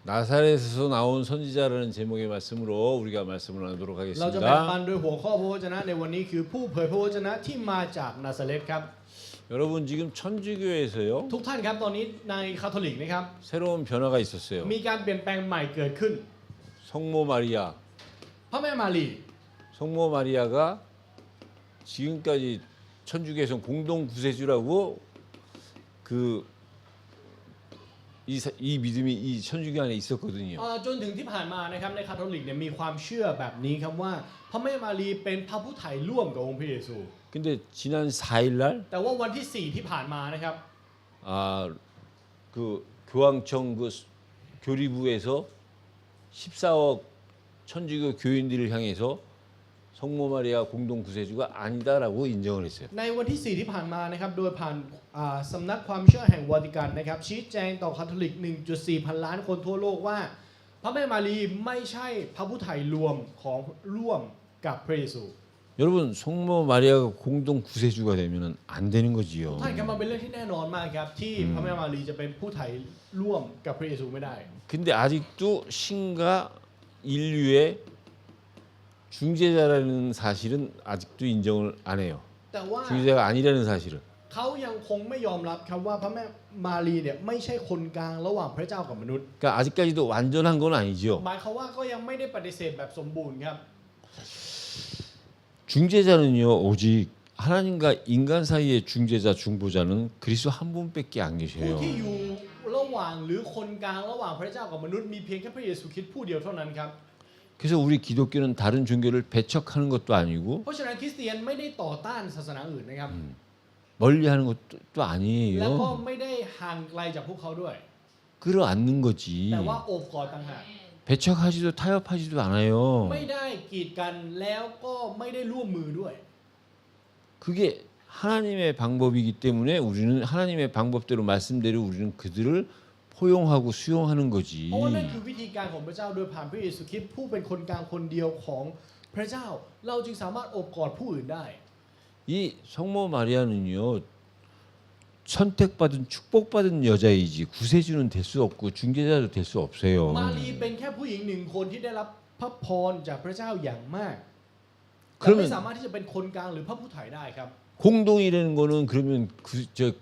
나사렛에서 나온 선지자라는 제목의 말씀으로 우리가 말씀을 나누도록 เราจะแบ่งปัน 하겠습니다. โดยหัวข้อพระวจนะในวันนี้คือผู้เผยพระวจนะที่มาจากนาซาเรตครับ 여러분 지금 천주교에서요 ทุกท่านครับตอนนี้ในคาทอลิกนะครับ 새로운 변화가 있었어요. มีการเปลี่ยนแปลงใหม่เกิดขึ้น 성모 마리아, พระแม่มารี 성모 마리아가 지금까지 천주교에서 공동 구세주라고 이 믿음이 이 천주교 안에 있었거든요. จนถึงที่ผ่านมานะครับในคาทอลิกเนี่ยมีความเชื่อแบบนี้ครับว่าพระแม่มารีเป็นพระผู้ไถ่ร่วมกับองค์พระเยซู 근데 지난 4일 날 แต่ว่าวันที่ 4 ที่ผ่านมานะครับ 그 교황청 그 교리부에서 14억 천주교 교인들을 향해서 성모 마리아 공동 구세주가 아니다라고 인정을 했어요. ในวันที่ 4 ที่ผ่านมานะครับโดยผ่านสำนักความเชื่อแห่งวาติกันนะครับชี้แจงต่อคาทอลิก 1.4 พันล้านคนทั่วโลกว่าพระแม่มารีไม่ใช่พระผู้ไถ่รวมของร่วมกับพระเยซู 여러분 성모 마리아가 공동 구세주가 되면은 안 되는 거지요. ท่านครับมันเป็นเรื่องที่แน่นอนมากครับที่พระแม่มารีจะเป็นผู้ไถ่ร่วมกับพระเยซูไม่ได้ 근데 아직도 신과 인류의 중재자라는 사실은 아직도 인정을 안 해요. แต่ว่า 중재자가 아니라는 사실은. เขายังคงไม่ยอมรับครับว่าพระแม่มารีเนี่ยไม่ใช่คนกลางระหว่างพระเจ้ากับมนุษย์ 그러니까 아직까지도 완전한 건 아니죠. หมายความว่าก็ยังไม่ได้ปฏิเสธแบบสมบูรณ์ครับ 중재자는요 오직 하나님과 인간 사이의 중재자 중보자는 그리스도 한 분밖에 안 ผู้ 계셔요. ที่อยู่ระหว่างหรือคนกลางระหว่างพระเจ้ากับมนุษย์มีเพียงแค่พระเยซูคริสต์ผู้เดียวเท่านั้นครับ 그래서 우리 기독교는 다른 종교를 배척하는 것도 아니고 เพราะฉะนั้นคริสเตียนไม่ได้ต่อต้านศาสนาอื่นนะครับ 멀리하는 것도 또 และก็ 아니에요. ไม่ได้ห่างไกลจากพวกเขาด้วย 끌어안는 แต่ 거지. ว่าโอบกอดต่างหาก 배척하지도 타협하지도 않아요. ไม่ได้กีดกันแล้วก็ไม่ได้ร่วมมือด้วย 그게 하나님의 방법이기 때문에 우리는 하나님의 방법대로 말씀대로 우리는 그들을 포용하고 수용하는 เพ 거지. ราะว่านั่นคือวิธีการของพระเจ้าโดยผ่านพระเยซูคริสต์ผู้เป็นคนกลางคนเดียวของพระเจ้า เราจึงสามารถโอบกอดผู้อื่นได้ 이 성모 마리아는요 선택받은 축복받은 여자이지 구세주는 될 수 없고 중재자도 될 수 없어요. มารีเป็นแค่ผู้หญิงหนึ่งคนที่ได้รับพระพรจากพระเจ้าอย่างมากแต่ไม่สามารถที่จะเป็นคนกลางหรือพระผู้ไถ่ได้ครับ 공동이라는 거는 그러면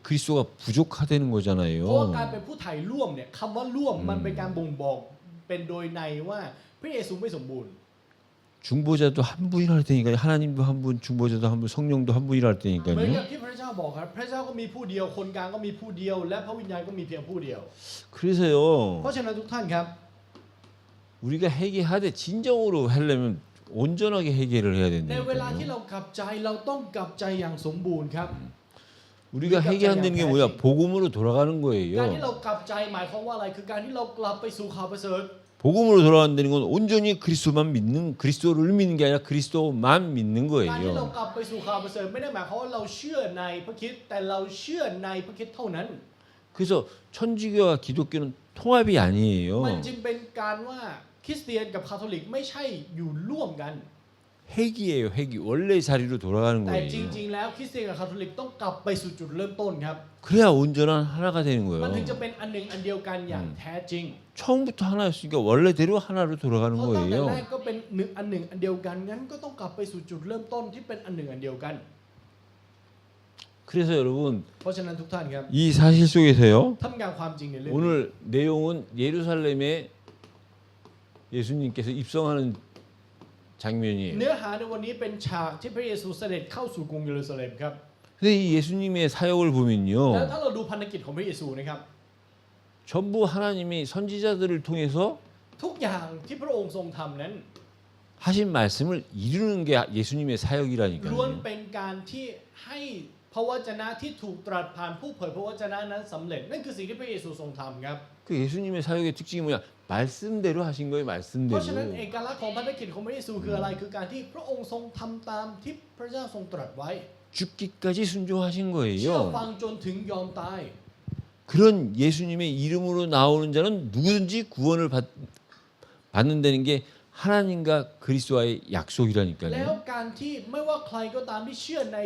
그리스도가 부족하다는 เพราะว่า 거잖아요. การเป็นผู้ไถ่ร่วมเนี่ยคำว่าร่วมมันเป็นการบ่งบอกเป็นโดยในว่าพระเยซูไม่สมบูรณ์ 중보자도 한 분이라 할 테니까 하나님도 한 분, 중보자도 한 분, 성령도 한 분이라 할 เหมือน 테니까요. กับที่พระเจ้าบอกครับพระเจ้าก็มีผู้เดียวคนกลางก็มีผู้เดียวและพระวิญญาณก็มีเพียงผู้เดียว เพ 그래서요 ราะฉะนั้นทุกท่านครับ 우리가 회개하되 진정으로 하려면 온전하게 해결을 해야 ในเวลาที่ 된다니까요. เรากลับใจเราต้องกลับใจอย่างสมบูรณ์ครับ 우리가 회개한다는 게 뭐야? 복음으로 돌아가는 การที่ 거예요. เรากลับใจหมายความว่าอะไรคือการที่เรากลับไปสู่ข่าวประเสริฐ 복음으로 돌아간다는 건 온전히 그리스도만 믿는 그리스도를 믿는 게 아니라 그리스도만 믿는 การที่เรา 거예요. กลับไปสู่ข่าวประเสริฐไม่ได้หมายความว่าเราเชื่อในพระคริสต์แต่เราเชื่อในพระคริสต์เท่านั้น 그래서 천주교와 기독교는 통합이 มัน 아니에요. จึงเป็นการว่าคริสเตียนกับคาทอลิกไม่ใช่อยู่ร่วมกัน 회귀예요. 회귀. 원래 자리로 돌아가는 แต่จ 거예요. ริงๆแล้วคริสเตียนกับคาทอลิกต้องกลับไปสู่จุดเริ่มต้นครับ 그래야 온전한 하나가 되는 มันถึง 거예요. จะเป็นอันหนึ่งอันเดียวกันอย่างแท้จริง 처음부터 하나였으니까 원래대로 하나로 เพ 돌아가는 ราะตั้งแต่ 거예요. แรกก็เป็นหนึ่งอันหนึ่งอันเดียวกันงั้นก็ต้องกลับไปสู่จุดเริ่มต้นที่เป็นอันหนึ่งอันเดียวกัน 그래서 여러분 เพราะฉะนั้นทุกท่านครับ 이 사실 속에서요. ท่ามกลางความจริงในเรื่องนี้ 오늘 내용은 예루살렘에 예수님께서 입성하는 장면이에요. เนื้อหาในวันนี้เป็นฉากที่พระเยซูเสด็จเข้าสู่กรุงเยรูซาเล็มครับ 근데 이 예수님의 사역을 แล้ว 보면요. ถ้าเราดูพันธกิจของพระเยซูนะครับ 전부 하나님이 선지자들을 통해서 ทุกอย่างที่พระองค์ทรงทำนั้น 하신 말씀을 이루는 게 예수님의 ล้วน 사역이라니까요. เป็นการที่ให้พระวจนะที่ถูกตรัสผ่านผู้เผยพระวจนะนั้นสำเร็จนั่นคือสิ่งที่พระเยซูทรงทำครับ 그 예수님의 사역의 특징이 뭐냐? 말씀대로 하신 거예요. เพราะฉะนั้น 말씀대로. เอกลักษณ์ของพันธกิจของพระเยซูคืออะไรคือการที่พระองค์ทรงทำตามที่พระเจ้าทรงตรัสไว้ 죽기까지 순종하신 เชื่อ 거예요. ฟังจนถึงยอมตาย 그런 예수님의 이름으로 나오는 자는 누구든지 구원을 받는다는 게 하나님과 그리스도와의 แล้ว 약속이라니까요. การที่ไม่ว่าใครก็ตามที่เชื่อใน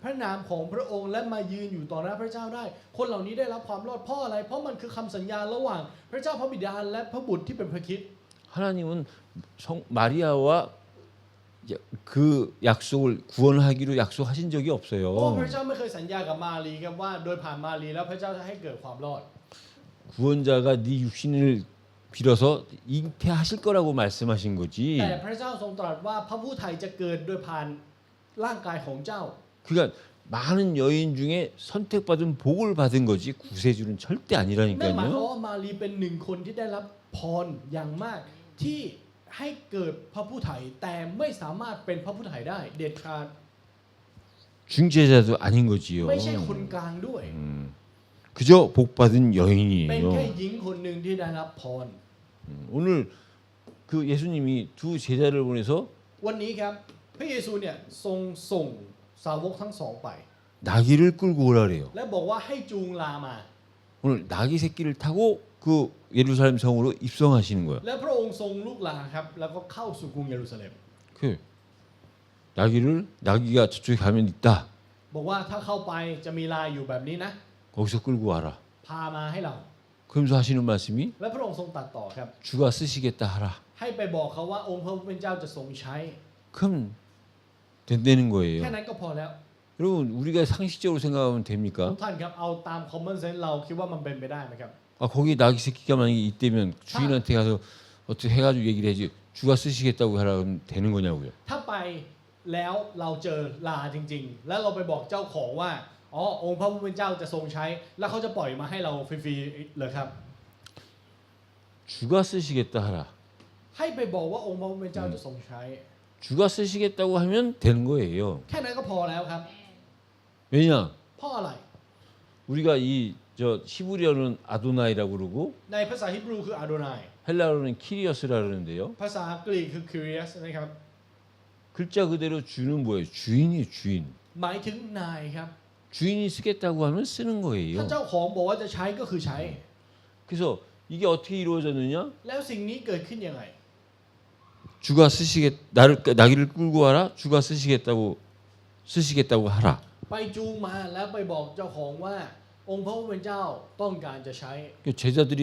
พ พระนามของพระองค์และมายืนอยู่ต่อหน้าพระเจ้าได้คนเหล่านี้ได้รับความรอดเพราะอะไรเพราะมันคือคำสัญญาระหว่างพระเจ้าพระบิดาและพระบุตรที่เป็นพระคริสต์ 하나님은 마리아와 그 약속을 구원하기로 약속하신 적이 เพราะพระ 없어요. เจ้าไม่เคยสัญญากับมารีครับว่าโดยผ่านมารีแล้วพระเจ้าจะให้เกิดความรอด 구원자가 네 육신을 빌어서 잉태하실 거라고 말씀하신 거지. แต่พระเจ้าทรงตรัสว่าพระผู้ไถ่จะเกิดโดยผ่านร่างกายของเจ้า 그러니까 많은 여인 중에 선택받은 복을 받은 거지 구세주는 절대 นั่นหมายความ 아니라니까요. ว่ามารีเป็นหนึ่งคนที่ได้รับพรอย่างมากที่ให้เกิดพระผู้ไถ่แต่ไม่สามารถเป็นพระผู้ไถ่ได้เด็ดขาด 중재자도 아닌 거지요. ไม่ใช่คนกลางด้วย 그저 복받은 เป็น 여인이에요. แค่หญิงคนหนึ่งที่ได้รับพร 오늘 그 예수님이 두 제자를 보내서 วันนี้ครับพระเยซูเนี่ยทรงส่งสาวกทั้งสองไป 나귀를 끌고 오라 그래요. และบอกว่าให้จูงลามา 오늘 나귀 새끼를 타고 그 예루살렘 성으로 입성하시는 거예요. และพระองค์ทรงลูกลาครับแล้วก็เข้าสู่กรุงเยรูซาเล็ม 그 나귀가 저쪽에 가면 있다. บอกว่าถ้าเข้าไปจะมีลายอยู่แบบนี้นะ 거기서 끌고 와라. พามาให้เรา 그러면서 하시는 말씀이 และพระองค์ทรงตรัสต่อครับ 주가 쓰시겠다 하라. ให้ไปบอกเขาว่าองค์พระผู้เป็นเจ้าจะทรงใช้ 그럼 된다는 แค่ 거예요. นั้นก็พอแล้ว 여러분 우리가 상식적으로 생각하면 ทุ 됩니까? กท่านครับเอาตาม common sense เราคิดว่ามันเป็นไปได้ไหมครับ 아 거기 나귀 새끼가 만약에 있다면 주인한테 가서 어떻게 해가지고 얘기를 해야지 주가 쓰시겠다고 하라면 되는 거냐고요. ถ้าไปแล้วเราเจอลาจริงๆ แล้วเราไปบอกเจ้าของว่าอ๋อองค์พระผู้เป็นเจ้าจะทรงใช้ แล้วเขาจะปล่อยมาให้เราฟรีๆเลยครับ 주가 쓰시겠다 하라. ให้ไปบอกว่าองค์พระผู้เป็นเจ้าจะทรงใช้ 주가 쓰시겠다고 하면 되는 거예요. แค่นั้นก็พอแล้วครับ 왜냐? เพราะอะไร 우리가 이 저 히브리어는 아도나이라고 그러고 ในภาษาฮิบรูคืออาโดนาย 헬라어는 키리어스라 그러는데요. ภาษาอังกฤษคือ curious นะครับ 글자 그대로 주는 뭐예요? 주인이에요, 주인. หมายถึงนายครับ 주인이 쓰겠다고 하면 쓰는 ถ้า 거예요. เจ้าของบอกว่าจะใช้ก็คือใช้ 그래서 이게 어떻게 이루어졌느냐? แล้วสิ่งนี้เกิดขึ้นยังไง 주가 나귀를 끌고 와라. 주가 쓰시겠다고 하라. ไปจูงมาแล้วไปบอกเจ้าของว่าองค์พระผู้เป็นเจ้าต้องการจะใช้ 제자들이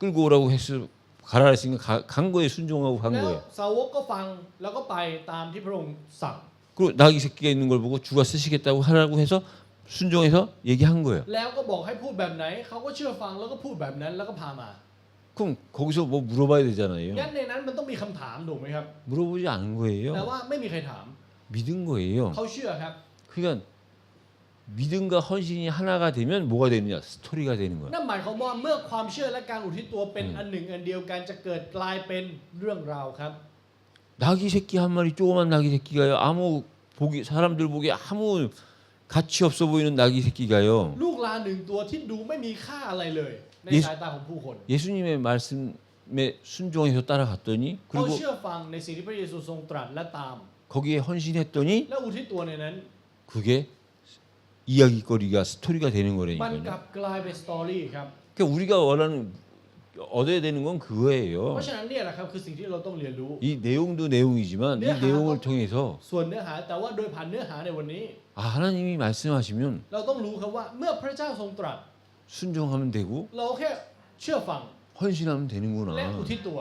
끌고 오라고 해서 가라 했으니까 간 거에 순종하고 간 แล้ว 거예요. สาวกก็ฟังแล้วก็ไปตามที่พระองค์สั่ง 그리고 나귀 새끼가 있는 걸 보고 주가 쓰시겠다고 하라고 해서 순종해서 얘기한 거예요. แล้วก็บอกให้พูดแบบไหนเขาก็เชื่อฟังแล้วก็พูดแบบนั้นแล้วก็พามา 그럼 거기서 뭐 물어봐야 되잖아요. งั้นในนั้นมันต้องมีคำถามถูกไหมครับ 물어보지 않은 แต่ 거예요. ว่าไม่มีใครถาม 믿은 거예요. เขาเชื่อครับ 그러니까 믿음과 헌신이 하나가 되면 뭐가 되느냐? 스토리가 되는 거야. นั่นหมายความว่าเมื่อความเชื่อและการอุทิศตัวเป็นอันหนึ่งอันเดียวกันจะเกิดกลายเป็นเรื่องราวครับ 나귀 새끼 한 마리 조그만 나귀 새끼가요. 사람들 보기에 아무 가치 없어 보이는 나귀 새끼가요. ลูกลาหนึ่งตัวที่ดูไม่มีค่าอะไรเลย ใน เยซู สายตาของผู้คน 예수님의 말씀에 순종해서 따라갔더니 เขา 그리고 เชื่อฟังในสิ่งที่พระเยซูทรงตรัสและตาม 거기에 헌신했더니 และอุทิศตัวในนั้น 그게 이야기거리가 스토리가 되는 มัน 거라니까요. กลับกลายเป็นสตอรี่ครับ 그러니까 우리가 원하는 얻어야 되는 건 เพ 그거예요. ราะฉะนั้นเนี่ยแหละครับคือสิ่งที่เราต้องเรียนรู้ 이 내용도 내용이지만 이 네, 내용을 하고. 통해서 ส่วนเนื้อหาแต่ว่าโดยผ่านเนื้อหาในวันนี้ 아, 하나님이 말씀하시면 เราต้องรู้ครับว่าเมื่อพระเจ้าทรงตรัส 순종하면 되고 เราแค่เชื่อฟัง 헌신하면 และ 되는구나. อุทิศตัว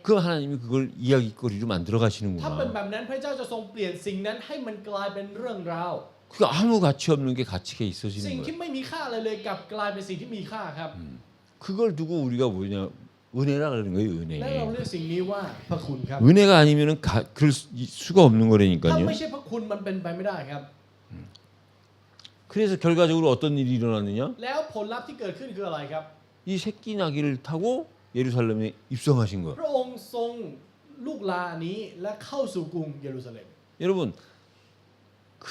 그럼 하나님이 그걸 이야기거리로 만들어 ถ้าเป็น 가시는구나. แบบนั้นพระเจ้าจะทรงเปลี่ยนสิ่งนั้นให้มันกลายเป็นเรื่องราว 그 아무 가치 없는 게 가치가 สิ่ง 있어지는 ที่ 거예요. ไม่มีค่าอะไรเลยกลับกลายเป็นสิ่งที่มีค่าครับ 그걸 두고 우리가 뭐냐 은혜라 그러는 거예요. และเรา 은혜. เรียกสิ่งนี้ว่าพระคุณครับ 은혜가 아니면은 그럴 수가 없는 ถ้า 거라니까요. ไม่ใช่พระคุณมันเป็นไปไม่ได้ครับ 그래서 결과적으로 어떤 일이 일어났느냐? แล้วผลลัพธ์ที่เกิดขึ้นคืออะไรครับ 이 새끼 나귀를 타고 예루살렘에 입성하신 거예요. พระองค์ทรงลูกลานี้และเข้าสู่กรุงเยรูซาเล็ม 여러분 그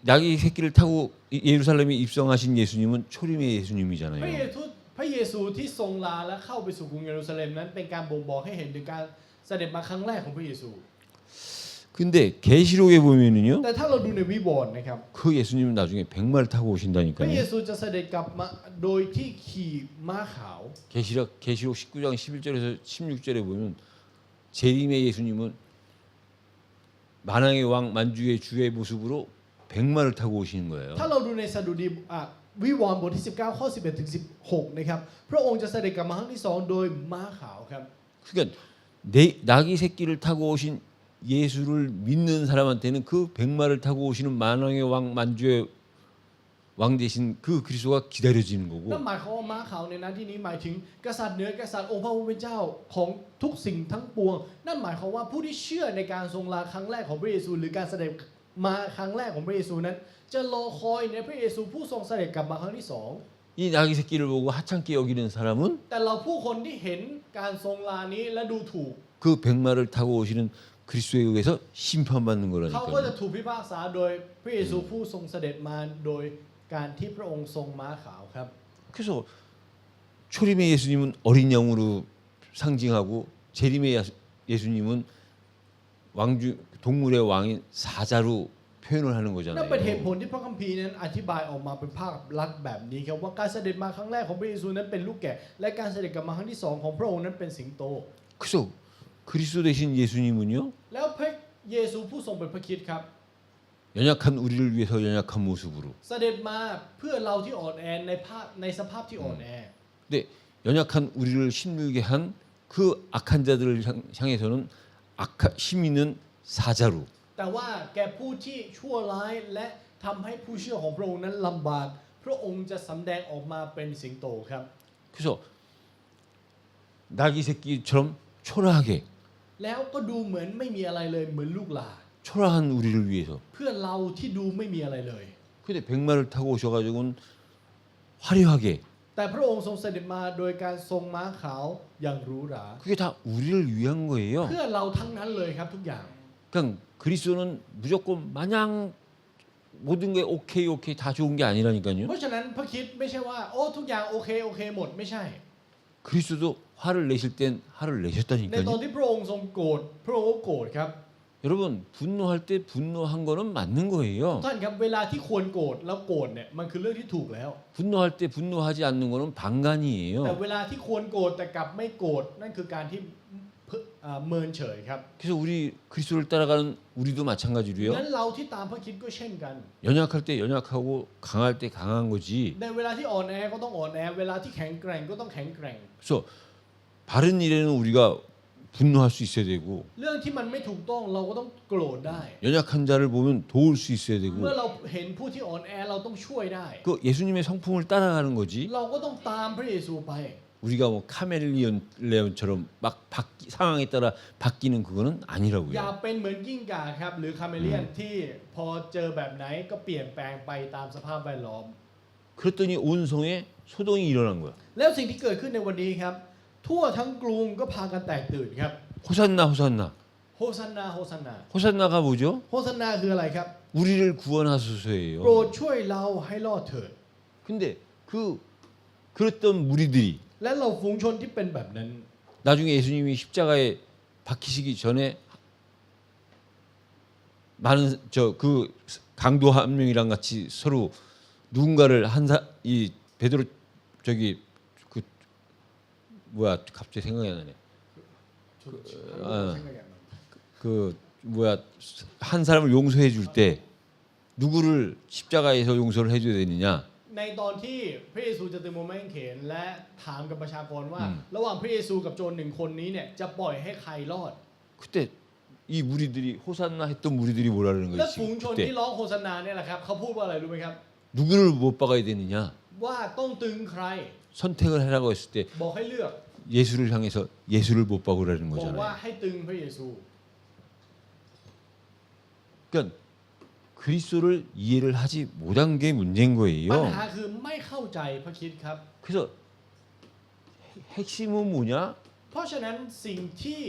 나귀 새끼를 타고 예루살렘에 입성하신 예수님은 초림의 พระเย 예수님이잖아요. ซูที่ทรงลาและเข้าไปสู่กรุงเยรูซาเล็มนั้นเป็นการบ่งบอกให้เห็นถึงการเสด็จมาครั้งแรกของพระเยซู 근데 계시록에 보면은요. แต่ถ้าเราดูในวิวรณ์นะครับ 그 예수님은 나중에 100마리 타고 พระเย 오신다니까요. ซูจะเสด็จกลับมาโดยที่ขี่ม้าขาว 계시록 19장 11절에서 16절에 보면 재림의 예수님은 만왕의 왕 만주의 주의 모습으로 백마를 타고 오시는 거예요. ถ้าเราดูในสดุดีวิวรณ์บทที่ 19 ข้อ 11 ถึง 16 นะครับพระองค์จะเสด็จกลับมาครั้งที่ 2 โดยม้าขาวครับ 그러니까 나귀 새끼를 타고 오신 예수를 믿는 사람한테는 그 백마를 타고 오시는 만왕의 왕 만주의 왕 대신 그 그리스도가 기다려지는 นั่น 거고 หมายความว่าม้าขาวในนั้นที่นี้หมายถึงกษัตริย์เหนือกษัตริย์องค์พระผู้เป็นเจ้าของทุกสิ่งทั้งปวงนั่นหมายความว่าผู้ที่เชื่อในการทรงลาครั้งแรกของพระเยซูหรือการเสด็จมาครั้งแรกของพระเยซูนั้นจะรอคอยในพระเยซูผู้ทรงเสด็จกลับมาครั้งที่สอง 이 나귀 새끼를 보고 하찮게 여기는 사람은 แต่เราผู้คนที่เห็นการทรงลานี้และดูถูก 그 백마를 타고 오시는 그리스도에 의해서 심판받는 เขาก็จะ 거라니까요. ถูกพิพากษาโดยพระเยซูผู้ทรงเสด็จมาโดยการที่พระองค์ทรงม้าขาวครับ 그래서 초림의 예수님은 어린 양으로 상징하고 재림의 예수님은 왕주 동물의 왕인 사자로 표현을 하는 นั่นเป็นเหตุผ 거잖아요. ลที่พระคัมภีร์นั้นอธิบายออกมาเป็นภาพลักษณ์แบบนี้ครับว่าการเสด็จมาครั้งแรกของพระเยซูนั้นเป็นลูกแกะและการเสด็จกลับมาครั้งที่สองของพระองค์นั้นเป็นสิงโต 그래서 그리스도 대신 예수님은요 แล้วพระเยซูผู้ทรงเป็นพระคริสต์ครับ 연약한 우리를 위해서 연약한 모습으로 เสด็จมาเพื่อเราที่อ่อนแอในสภาพที่อ่อนแอ 근데 연약한 우리를 힘들게 한 그 악한 자들을 향해서는 힘 있는 사자로 แต่ว่าแกผู้ที่ชั่วร้ายและทำให้ผู้เชื่อของพระองค์นั้นลำบากพระองค์จะสำแดงออกมาเป็นสิงโตครับ 그래서 나귀 새끼처럼 초라하게 แล้วก็ดูเหมือนไม่มีอะไรเลยเหมือนลูกหลา 초라한 우리를 위해서 เพื่อเราที่ดูไม่มีอะไรเลย 근데 백마를 타고 오셔가지고는 화려하게 แต่พระองค์ทรงเสด็จมาโดยการทรงม้าขาวอย่างหรูหรา 그게 다 우리를 위한 거예요. เพื่อเราทั้งนั้นเลยครับทุกอย่าง 그러니까 그리스도는 무조건 마냥 모든 게 오케이 다 좋은 게 เพ 아니라니까요. ราะฉะนั้นพระคริสต์ไม่ใช่ว่าโอ้ทุกอย่างโอเคหมดไม่ใช่ 그리스도도 화를 내실 땐 화를 ในตอน 내셨다니까요. ที่พระองค์ทรงโกรธพระองค์ก็โกรธครับ 여러분 분노할 때 분노한 거는 맞는 거예요. ท่านครับเวลาที่ควรโกรธแล้วโกรธเนี่ยมันคือเรื่องที่ถูกแล้ว 분노할 때 분노하지 않는 거는 แต่ 방관이에요. เวลาที่ควรโกรธแต่กลับไม่โกรธนั่นคือการที่เมินเฉยครับ 그래서 우리 그리스도를 따라가는 우리도 마찬가지로요. งั้นเราที่ตามพระคริสต์ก็เช่นกัน 연약할 때 연약하고 강할 때 강한 거지. ในเวลาที่อ่อนแอก็ต้องอ่อนแอเวลาที่แข็งแกร่งก็ต้องแข็งแกร่ง 그래서 바른 일에는 우리가 분노할 수 있어야 되고 เรื่องที่มันไม่ถูกต้องเราก็ต้องโกรธได้ 연약한 자를 보면 도울 수 있어야 되고 เมื่อเราเห็นผู้ที่อ่อนแอเราต้องช่วยได้ 그 예수님의 성품을 따라가는 거지. เราก็ต้องตามพระเยซูไป 우리가 뭐 카멜레온처럼 막 상황에 따라 바뀌는 그거는 อย่า 아니라고요. เป็นเหมือนกิ้งก่าครับหรือคาเมเลียนที่พอเจอแบบไหนก็เปลี่ยนแปลงไปตามสภาพแวดล้อม 그랬더니 온 성에 소동이 일어난 거야. แล้วสิ่งที่เกิดขึ้นในวันนี้ครับทั่วทั้งกรุงก็พากันแตกตื่นครับ 호산나 호산나. โฮซันนาโฮซันนา 호산나가 뭐죠? โฮซันนาคืออะไรครับ 우리를 โปร 구원하소서예요. ดช่วยเราให้รอดเถิด 근데 그랬던 무리들이 และเราฝูงชนที่เป็นแบบนั้น 나중에 예수님이 십자가에 박히시기 전에 많은 그 강도 한 명이랑 같이 서로 누군가를 이 베드로 저기 그 뭐야 갑자기 생각이 안 나네. 그 뭐야 한 사람을 용서해 줄 때 누구를 십자가에서 용서를 해줘야 되느냐? ในตอนที่พระเยซูจะตึงมือไม้กางเขนและถามกับประชากรว่า ระหว่างพระเยซูกับโจรหนึ่งคนนี้เนี่ยจะปล่อยให้ใครรอด 그때 이 무리들이 호산나 했던 무리들이 뭐라는 และ 거지? ฝูงชน 그때 ที่ร้องโฆษณาเนี่ยแหละครับเขาพูดว่าอะไรรู้ไหมครับ 누구를 못 박아야 되느냐? ว่าต้องตึงใคร 선택을 하라고 했을 때 บอกให้เลือก 예수를 향해서 예수를 못 박으라는 บอกว่า 거잖아요. ให้ตึงพระเยซู 그러니까 그리스도를 이해를 하지 못한 게 문제인 ปัญ 거예요. หาคือไม่เข้าใจพระคริสต์ครับ 그래서 핵심은 뭐냐? เพราะฉะนั้นสิ่งที่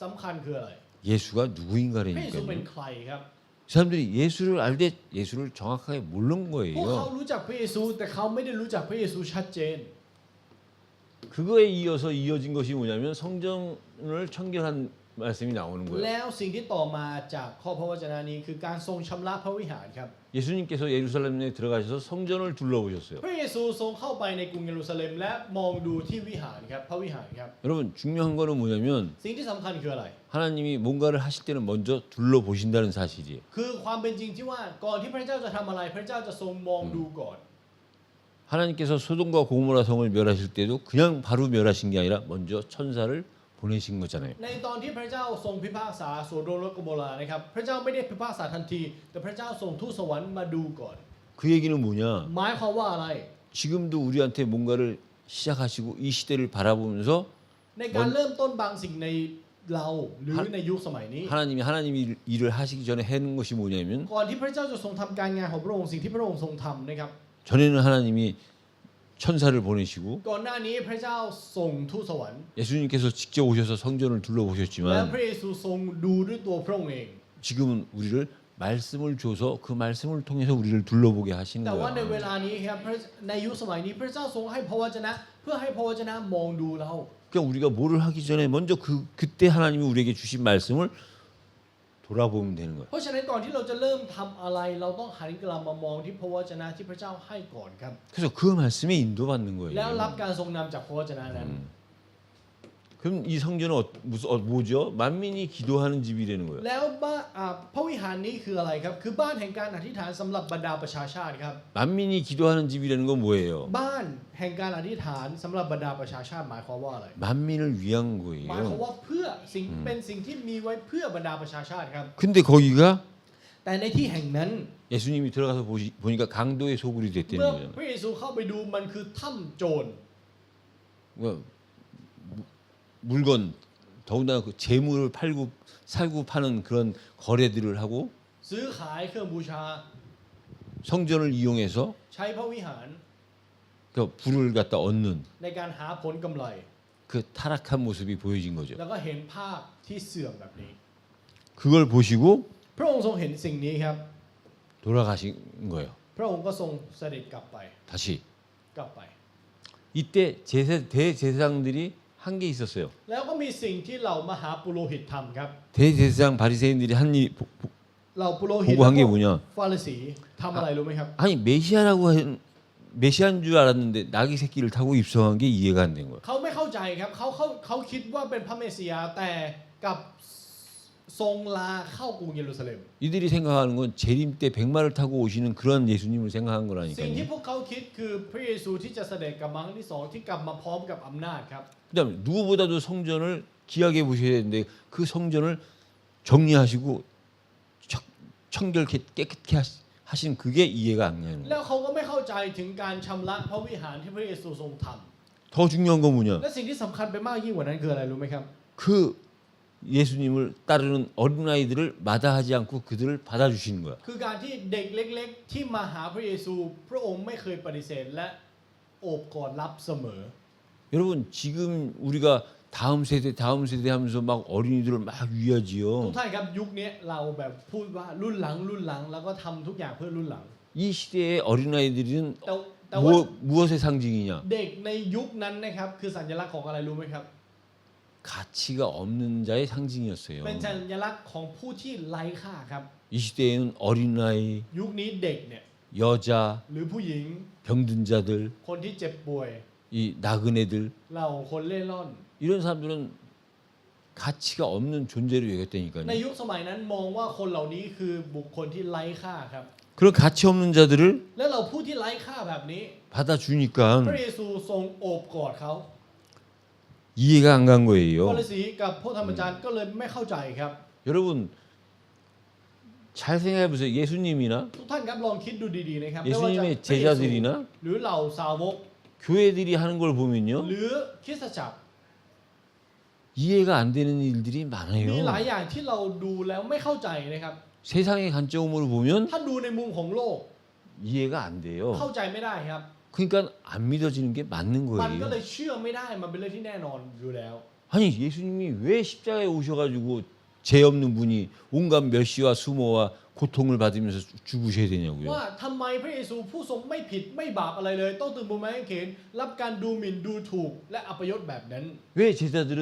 สำคัญคืออะไร 예수가 พระเยซูเป็น 누구인가라니까요. ใครครับ 그 사람들이 예수를 알되 예수를 정확하게 모르는 พวกเขา 거예요. รู้จักพระเยซูแต่เขาไม่ได้รู้จักพระเยซูชัดเจน 그거에 이어서 이어진 것이 뭐냐면 성전을 청결한 말씀이 나오는 거예요. แล้วสิ่งที่ต่อมาจากข้อพระวจนะนี้คือการทรงชำระพระวิหารครับ 예수님께서 예루살렘에 들어가셔서 성전을 둘러보셨어요. พระเยซูทรงเข้าไปในกรุงเยรูซาเล็มและมองดูที่วิหารครับพระวิหารครับ 여러분 중요한 거는 뭐냐면 สิ่งที่สำคัญคืออะไร 하나님이 뭔가를 하실 때는 먼저 둘러보신다는 사실이에요. คือความเป็นจริงที่ว่าก่อนที่พระเจ้าจะทำอะไรพระเจ้าจะทรงมองดูก่อน 하나님께서 소돔과 고모라 성을 멸하실 때도 그냥 바로 멸하신 게 아니라 먼저 천사를 보내신 거잖아요. ในตอนที่พระเจ้าทรงพิพากษาโสโดมและโกโมรานะครับพระเจ้าไม่ได้พิพากษาทันทีแต่พระเจ้าส่งทูตสวรรค์มาดูก่อน 그 얘기는 뭐냐? หมายความว่าอะไร 지금도 우리한테 뭔가를 시작하시고 이 시대를 바라보면서 ในการเริ่มต้นบางสิ่งในเราหรือในยุคสมัยนี้ 하나님이 일을 하시기 전에 하는 것이 뭐냐면 ก่อนที่พระเจ้าจะทรงทำการงานของพระองค์สิ่งที่พระองค์ทรงทำนะครับ 전에는 하나님이 천사를 보내시고 ก่อนหน้านี้พระเจ้าส่งทูตสวรรค์ 예수님께서 직접 오셔서 성전을 และ 둘러보셨지만 พระเยซูทรงดูด้วยตัวพระองค์เอง 지금은 우리를 말씀을 줘서 그 말씀을 통해서 우리를 둘러보게 하시는 แต่ว่าในเว 거예요. ลานี้ครับในยุคสมัยนี้พระเจ้าทรงให้พระวจนะเพื่อให้พระวจนะมองดูเรา 그러니까 우리가 뭐를 하기 전에 먼저 그때 하나님이 우리에게 주신 말씀을 돌아보면 되는 거예요. เพราะฉะนั้นก่อนที่เราจะเริ่มทำอะไรเราต้องหันกลับมามองที่พระวจนะที่พระเจ้าให้ก่อนครับ 그래서 그 말씀에 인도받는 แล้วรับ 거예요. การทรงนำจากพระวจนะนั้น 그럼 이 성전은 뭐죠? 만민이 기도하는 집이라는 거예요. แล้วบ้านพระวิหารนี้คืออะไรครับคือบ้านแห่งการอธิษฐานสำหรับบรรดาประชาชาติครับ 만민이 기도하는 집이라는 건 뭐예요? บ้านแห่งการอธิษฐานสำหรับบรรดาประชาชาติหมายความว่าอะไร 만민을 위한 หมายความ 거예요. ว่าเพื่อสิ่งเป็นสิ่งที่มีไว้เพื่อบรรดาประชาชาติครับ 근데 거기가 แต่ในที่แห่งนั้น 예수님이 들어가서 보니까 강도의 소굴이 เมื่ 됐다는 อ 거잖아요. พระเยซูเข้าไปดูมันคือถ้ำโจร 그러니까 물건 더군다나 그 재물을 팔고 살고 파는 그런 거래들을 하고 ซื้อขายเครื่องบูชา 성전을 이용해서 ใช้พระวิหาร 그 불을 갖다 얻는 ในการหาผลกำไร 그 타락한 모습이 보여진 거죠. แล้วก็เห็นภาพที่เสื่อมแบบนี้ 그걸 보시고 พระองค์ทรงเห็นสิ่งนี้ครับ 돌아가신 거예요. พระองค์ก็ทรงเสด็จกลับไป 다시 กลับไป 이때 대제사장들이 한 게 있었어요. แล้วก็มีสิ่งที่เหล่ามหาปุโรหิตทำครับ 대제사장 바리새인들이 한 일 เหล่าปุโรหิต 보고 한 게 뭐냐? ฟาริสีทำอะไรรู้ไหมครับ 아니 메시아인 줄 알았는데 나귀 새끼를 타고 입성한 게 이해가 안 된 거예요. เขาไม่เข้าใจครับเขาคิดว่าเป็นพระเมสสิยาแต่กับทรงลาเข้ากรุงเยรูซาเล็ม 이들이 생각하는 건 재림 때 백마를 타고 오시는 그런 예수님을 생각한 สิ่งที่ 거라니까요. พวกเขาคิดคือพระเยซูที่จะเสด็จกลับมาครั้งที่สองที่กลับมาพร้อมกับอำนาจครับ 그다음에 누구보다도 성전을 귀하게 보셔야 되는데 그 성전을 정리하시고 청결케 깨끗게 하신 그게 이해가 안 가는 แล้ว 거예요. เขาก็ไม่เข้าใจถึงการชำระพระวิหารที่พระเยซูทรงท 더 중요한 건 뭐냐? ำและสิ่งที่สำคัญไปมากยิ่งกว่านั้นคืออะไรรู้ไหมครับ 그 예수님을 따르는 어린아이들을 마다하지 않고 그들을 받아주시는 거야. คือการที่เด็กเล็กๆที่มาหาพระเยซูพระองค์ไม่เคยปฏิเสธและโอบกอดรับเสมอ 여러분 지금 우리가 다음 세대 하면서 막 어린이들을 막 ทุก 위하지요. ท่านครับยุคนี้เราแบบพูดว่ารุ่นหลังแล้วก็ทำทุกอย่างเพื่อรุ่นหลัง 이 시대의 어린아이들은 แต่ว่า 무엇의 상징이냐? เด็กในยุคนั้นนะครับคือสัญลักษณ์ของอะไรรู้ไหมครับ 가치가 없는 자의 상징이었어요. เป็นสัญลักษณ์ของผู้ที่ไร้ค่าครับ 이 시대에는 어린아이, ยุคนี้เด็กเนี่ย 여자, หรือผู้หญิง 병든 자들, คนที่เจ็บป่วย 이 나그네들 เหล่าคนเล่ร่อน 이런 사람들은 가치가 없는 존재로 ใน 여겼다니까요. ยุคสมัยนั้นมองว่าคนเหล่านี้คือบุคคลที่ไร้ค่าครับ 그런 가치 없는 자들을 และเราผู้ที่ไร้ค่าแบบนี้ 받아주니까 พระเยซูทรงโอบกอดเขา 이해가 안 간 ฟา 거예요. ริสีกับพวกธรรมจารย์ก็เลยไม่เข้าใจครับ 여러분 잘 생각해 보세요. 예수님이나 ทุกท่านครับลองคิดดูดีๆนะครับไม่ว่าจะ 예수님의 พระเยซู 제자들이나 หรือเหล่าสาวก 교회들이 하는 걸 보면요 หรือคริสตจักร 이해가 안 되는 일들이 มีหลาย 많아요. อย่างที่เราดูแล้วไม่เข้าใจนะครับ 세상의 관점으로 보면 ถ้าดูในมุมของโลก 이해가 안 돼요. เข้าใจไม่ได้ครับ 그러니까 안 믿어지는 게 맞는 มันก็เล 거예요. ยเชื่อไม่ได้มันเป็นเรื่องที่แน่นอนอยู่แล้ว 아니 예수님이 왜 십자가에 오셔가지고 죄 없는 분이 온갖 멸시와 수모와 고통을 받으면서 죽으셔야 되냐고요. ว่าทำไมพระเยซูผู้ทรงไม่ผิดไม่บาปอะไรเลย ต้องตึงบนไม้กางเขนรับการดูหมิ่นดูถูกและอัปยศแบบนั้น 왜 제자들은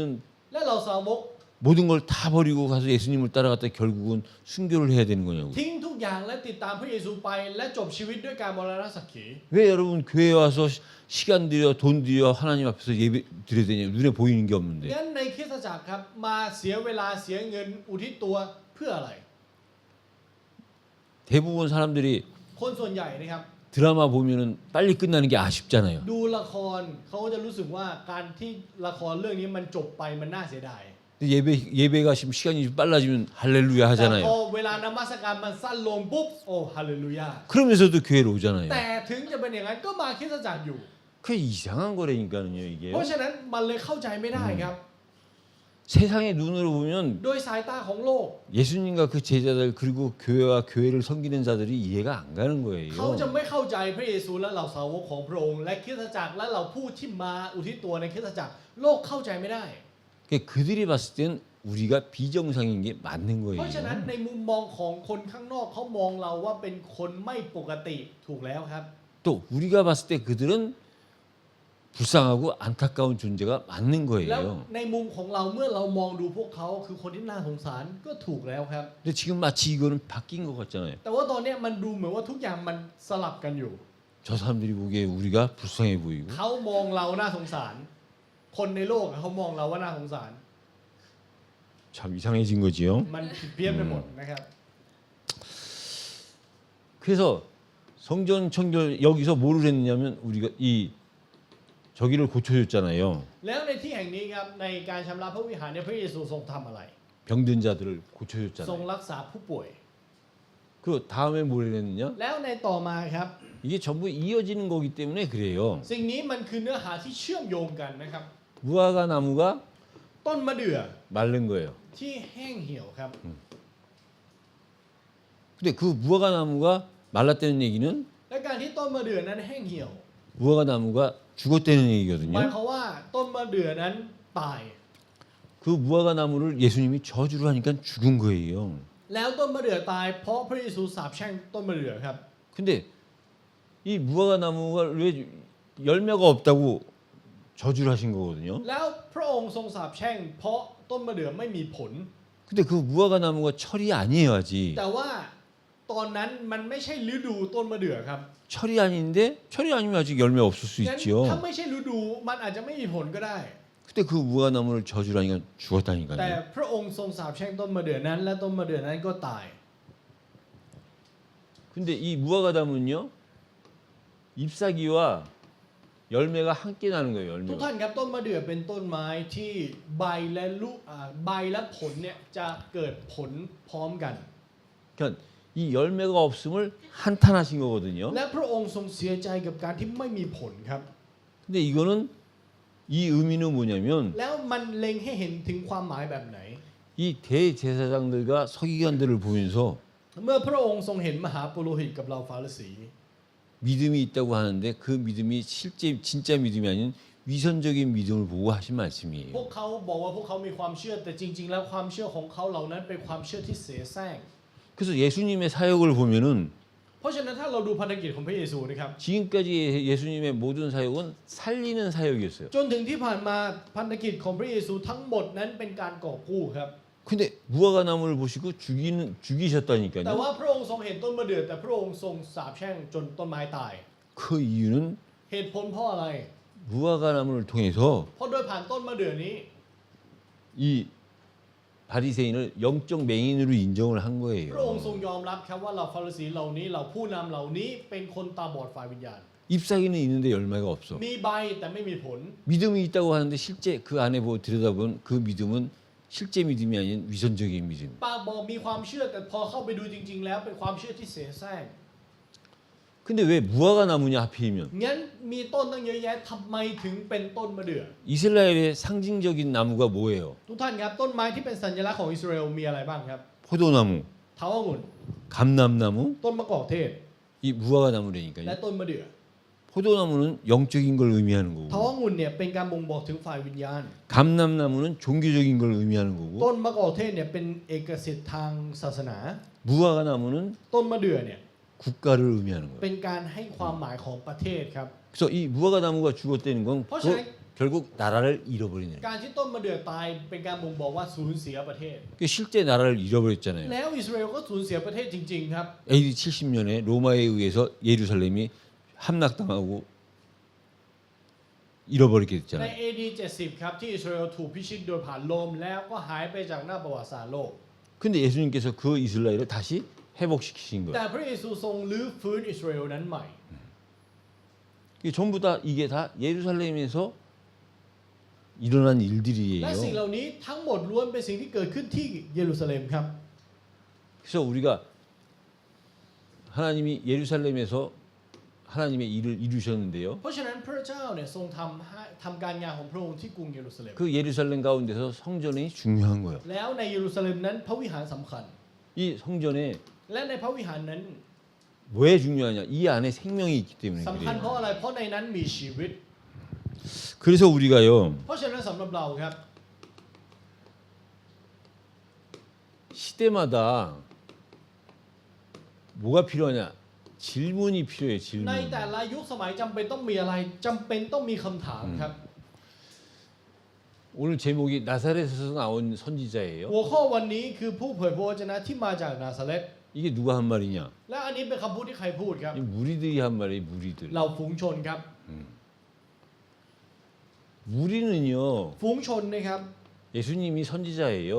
และเราสาวก 모든 걸 다 버리고 가서 예수님을 따라갔다 결국은 순교를 해야 되는 거냐고. ทิ้งทุกอย่างและติดตามพระเยซูไปและจบชีวิตด้วยการมรณสักขี 왜 여러분 교회 와서 시간 들여 돈 들여 하나님 앞에서 예배 드려야 되냐? 눈에 보이는 게 없는데. งั้นในคริสตจักรครับมาเสียเวลาเสียเงินอุทิศตัวเพื่ออะไร 대부분 사람들이 คนส่วนใหญ่นะครับ 드라마 보면은 빨리 끝나는 게 아쉽잖아요. ดูละครเขาก็จะรู้สึกว่าการที่ละครเรื่องนี้มันจบไปมันน่าเสียดาย 근데 예배가 지금 시간이 빨라지면 할렐루야 แต่พอ 하잖아요. เวลานมัสการมันสั้นลงปุ๊บโอ้ฮาเลลูยา 그러면서도 교회로 오잖아요. แต่ถึงจะเป็นอย่างนั้นก็มาคริสตจักรอยู่ 그 이상한 거라니까요, 이게. เพราะฉะนั้นมันเลยเข้าใจไม่ได้ครับ 세상의 눈으로 보면 โดยสายตาของโลก 예수님과 그 제자들 그리고 교회와 교회를 섬기는 자들이 이해가 안 가는 เขาจะ 거예요. ไม่เข้าใจพระเยซูและเหล่าสาวกของพระองค์และคริสตจักรและเหล่าผู้ที่มาอุทิศตัวในคริสตจักรโลกเข้าใจไม่ได้ 그러니까 그들이 봤을 땐 우리가 비정상인 게 맞는 เพราะฉะนั้น 거예요. ในมุมมองของคนข้างนอกเขามองเราว่าเป็นคนไม่ปกติถูกแล้วครับ 또 우리가 봤을 때 그들은 불쌍하고 안타까운 존재가 맞는 แล้ว 거예요. ในมุมของเราเมื่อเรามองดูพวกเขาคือคนที่น่าสงสารก็ถูกแล้วครับ 근데 지금 마치 이거는 바뀐 것 같잖아요. แต่ว่าตอนเนี้ยมันดูเหมือนว่าทุกอย่างมันสลับกันอยู่ 저 사람들이 보기에 우리가 불쌍해 보이고 เขามองเราน่าสงสาร คนในโลกเขามองเราว่าน่าสงสาร 참 이상해진 거지요. มันผิดเพี้ยนไปหมดนะครับ 그래서 성전 청결 여기서 뭐를 했느냐면 우리가 이 저기를 고쳐줬잖아요. แล้วในที่แห่งนี้ครับในการชำระพระวิหารเนี่ยพระเยซูทรงทำอะไร 병든 자들을 ทรง 고쳐줬잖아요. รักษาผู้ป่วย 그 다음에 뭘 했느냐? แล้วในต่อมาครับ 이게 전부 이어지는 거기 때문에 그래요. สิ่งนี้มันคือเนื้อหาที่เชื่อมโยงกันนะครับ 무화과 나무가 ต้นมะเดื่อ 마른 거예요. ที่แห้งเหี่ยวครับ 근데 그 무화과 나무가 말랐다는 얘기는 และการที่ต้นมะเดื่อนั้นแห้งเหี่ยว 무화과 나무가 죽었다는 หมาย 얘기거든요. ความว่าต้นมะเดื่อนั้นตาย 그 무화과 나무를 예수님이 저주를 하니까 죽은 거예요. แล้วต้นมะเดื่อตายเพราะพระเยซูสาปแช่งต้นมะเดื่อครับ 근데 이 무화과 나무가 왜 열매가 없다고 저주를 하신 거거든요. แล้วพระองค์ทรงสาปแช่งเพราะต้นมะเดื่อไม่มีผล 근데 그 무화과 나무가 철이 아니에요 아직. แต่ว่าตอนนั้นมันไม่ใช่ฤดูต้นมะเดื่อครับ 철이 아닌데 철이 아니면 아직 열매 없을 수 งั้น 있지요. ถ้าไม่ใช่ฤดูมันอาจจะไม่มีผลก็ได้ 근데 그 무화과 나무를 저주를 하니까 แต่ 죽었다니까요. พระองค์ทรงสาปแช่งต้นมะเดื่อนั้น และต้นมะเดื่อนั้นก็ตาย 근데 이 무화과 나무는요 잎사귀와 열매가 함께 나는 거예요. ทุก 열매가. ท่านครับต้นมะเดื่อเป็นต้นไม้ที่ใบและลูกใบและผลเนี่ยจะเกิดผลพร้อมกัน 그러니까 이 열매가 없음을 한탄하신 거거든요. และพระองค์ทรงเสียใจกับการที่ไม่มีผลครับ 근데 이거는 이 의미는 뭐냐면 แล้วมันเล็งให้เห็นถึงความหมายแบบไหน 이 대제사장들과 서기관들을 보면서 เมื่อพระองค์ทรงเห็นมหาปุโรหิตกับเราฟาริสี 믿음이 있다고 하는데 그 믿음이 실제 진짜 믿음이 아닌 위선적인 믿음을 보고 하신 พว 말씀이에요. กเขาบอกว่าพวกเขามีความเชื่อแต่จริง ๆ แล้วความเชื่อของเขาเหล่านั้นเป็นความเชื่อที่เสแสร้ง 그래서 예수님의 사역을 보면은 เพราะฉะนั้นถ้าเราดูพันธกิจของพระเยซูนะครับ 지금까지 예수님의 모든 사역은 살리는 사역이었어요. จนถึงที่ผ่านมาพันธกิจของพระเยซูทั้งหมดนั้นเป็นการกอบกู้ครับ 근데 무화과 나무를 보시고 แต่ 죽이셨다니까요. ว่าพระองค์ทรงเห็นต้นมะเดื่อแต่พระองค์ทรงสาปแช่งจนต้นไม้ตาย 그 이유는 เหตุผลเพราะอะไร 무화과 나무를 통해서 เพราะโดยผ่านต้นมะเดื่อนี้ 이 바리새인을 영적 맹인으로 인정을 한 พระองค์ทรง 거예요. ยอมรับครับว่าเหล่าฟาริสีเหล่านี้เหล่าผู้นำเหล่านี้เป็นคนตาบอดฝ่ายวิญญาณ 잎사귀는 있는데 열매가 없어. มีใบแต่ไม่มีผล 믿음이 있다고 하는데 실제 그 안에 들여다보면 그 믿음은 실제 믿음이 아닌 위선적인 믿음. ปากบอกมีความเชื่อแต่พอเข้าไปดูจริง ๆ แล้วเป็นความเชื่อที่เสแสร้ง 근데 왜 무화과 나무냐 하필이면 งั้นมีต้นตั้งเยอะแยะทำไมถึงเป็นต้นมะเดื่อ 이스라엘의 상징적인 나무가 뭐예요? ทุกท่านครับต้นไม้ที่เป็นสัญลักษณ์ของอิสราเอลมีอะไรบ้างครับ 포도나무, เถาองุ่น 감람나무, ต้นมะกอกเทศ 이 무화과 และ 나무라니까요. ต้นมะเดื่อ 포도나무는 영적인 걸 의미하는 เถา 거고 องุ่นเนี่ยเป็นการบ่งบอกถึงฝ่ายวิญญาณ 감람나무는 종교적인 걸 의미하는 ต้ 거고 นมะกอกเทศเนี่ยเป็นเอกสิทธิ์ทางศาสนา 무화과 나무는 ต้นมะเดื่อเนี่ย 국가를 의미하는 거예요. เป็นการให้ความหมายของประเทศครับ 그래서 이 무화과 나무가 죽었다는 건 เพราะฉะนั้น 결국 나라를 잃어버리는 거예요. การที่ต้นมะเดื่อตายเป็นการบ่งบอกว่าสูญเสียประเทศ 실제 나라를 잃어버렸잖아요. แล้วอิสราเอลก็สูญเสียประเทศจริงๆครับ AD 70년에 로마에 의해서 예루살렘이 함락당하고 잃어버리게 ใน 됐잖아요. AD 70ครับที่อิสราเอลถูกพิชิตโดยผ่านลมแล้วก็หายไปจากหน้าประวัติศาสตร์โลก 근데 예수님께서 그 이스라엘을 다시 회복시키신 แต่ 거예요. พระเยซูทรงรื้อฟื้นอิสราเอลนั้นใหม่ 이게 전부 다 이게 다 예루살렘에서 일어난 และ 일들이에요. สิ่งเหล่านี้ทั้งหมดล้วนเป็นสิ่งที่เกิดขึ้นที่เยรูซาเล็มครับ 그래서 우리가 하나님이 예루살렘에서 하나님의 일을 이루셨는데요. เพราะฉะนั้นพระเจ้าเนี่ยทรงทำการงานของพระองค์ที่กรุงเยรูซาเล็ม 그 예루살렘 가운데서 성전이 중요한 거예요. แล้วในเยรูซาเล็มนั้นพระวิหารสำคัญ 이 성전에 และในพระวิหารนั้น 왜 중요하냐? 이 안에 생명이 있기 때문에 สำคัญ 그래요. เพราะอะไรเพราะในนั้นมีชีวิต 그래서 우리가요 เพราะฉะนั้นสำหรับเราครับ 시대마다 뭐가 필요하냐? 질문이 필요해요. ใน 질문. แต่ละยุคสมัยจำเป็นต้องมีอะไรจำเป็นต้องมีคำถามครับ 오늘 제목이 나사렛에서 나온 선지자예요. หัวข้อวันนี้คือผู้เผยพระวจนะที่มาจากนาซาเรต 이게 누가 한 말이냐? และอันนี้เป็นคำพูดที่ใครพูดครับ 이 무리들이 한 말이에요. 무리들. เราฝูงชนครับ 무리는요. ฝูงชนนะครับ 예수님이 선지자예요.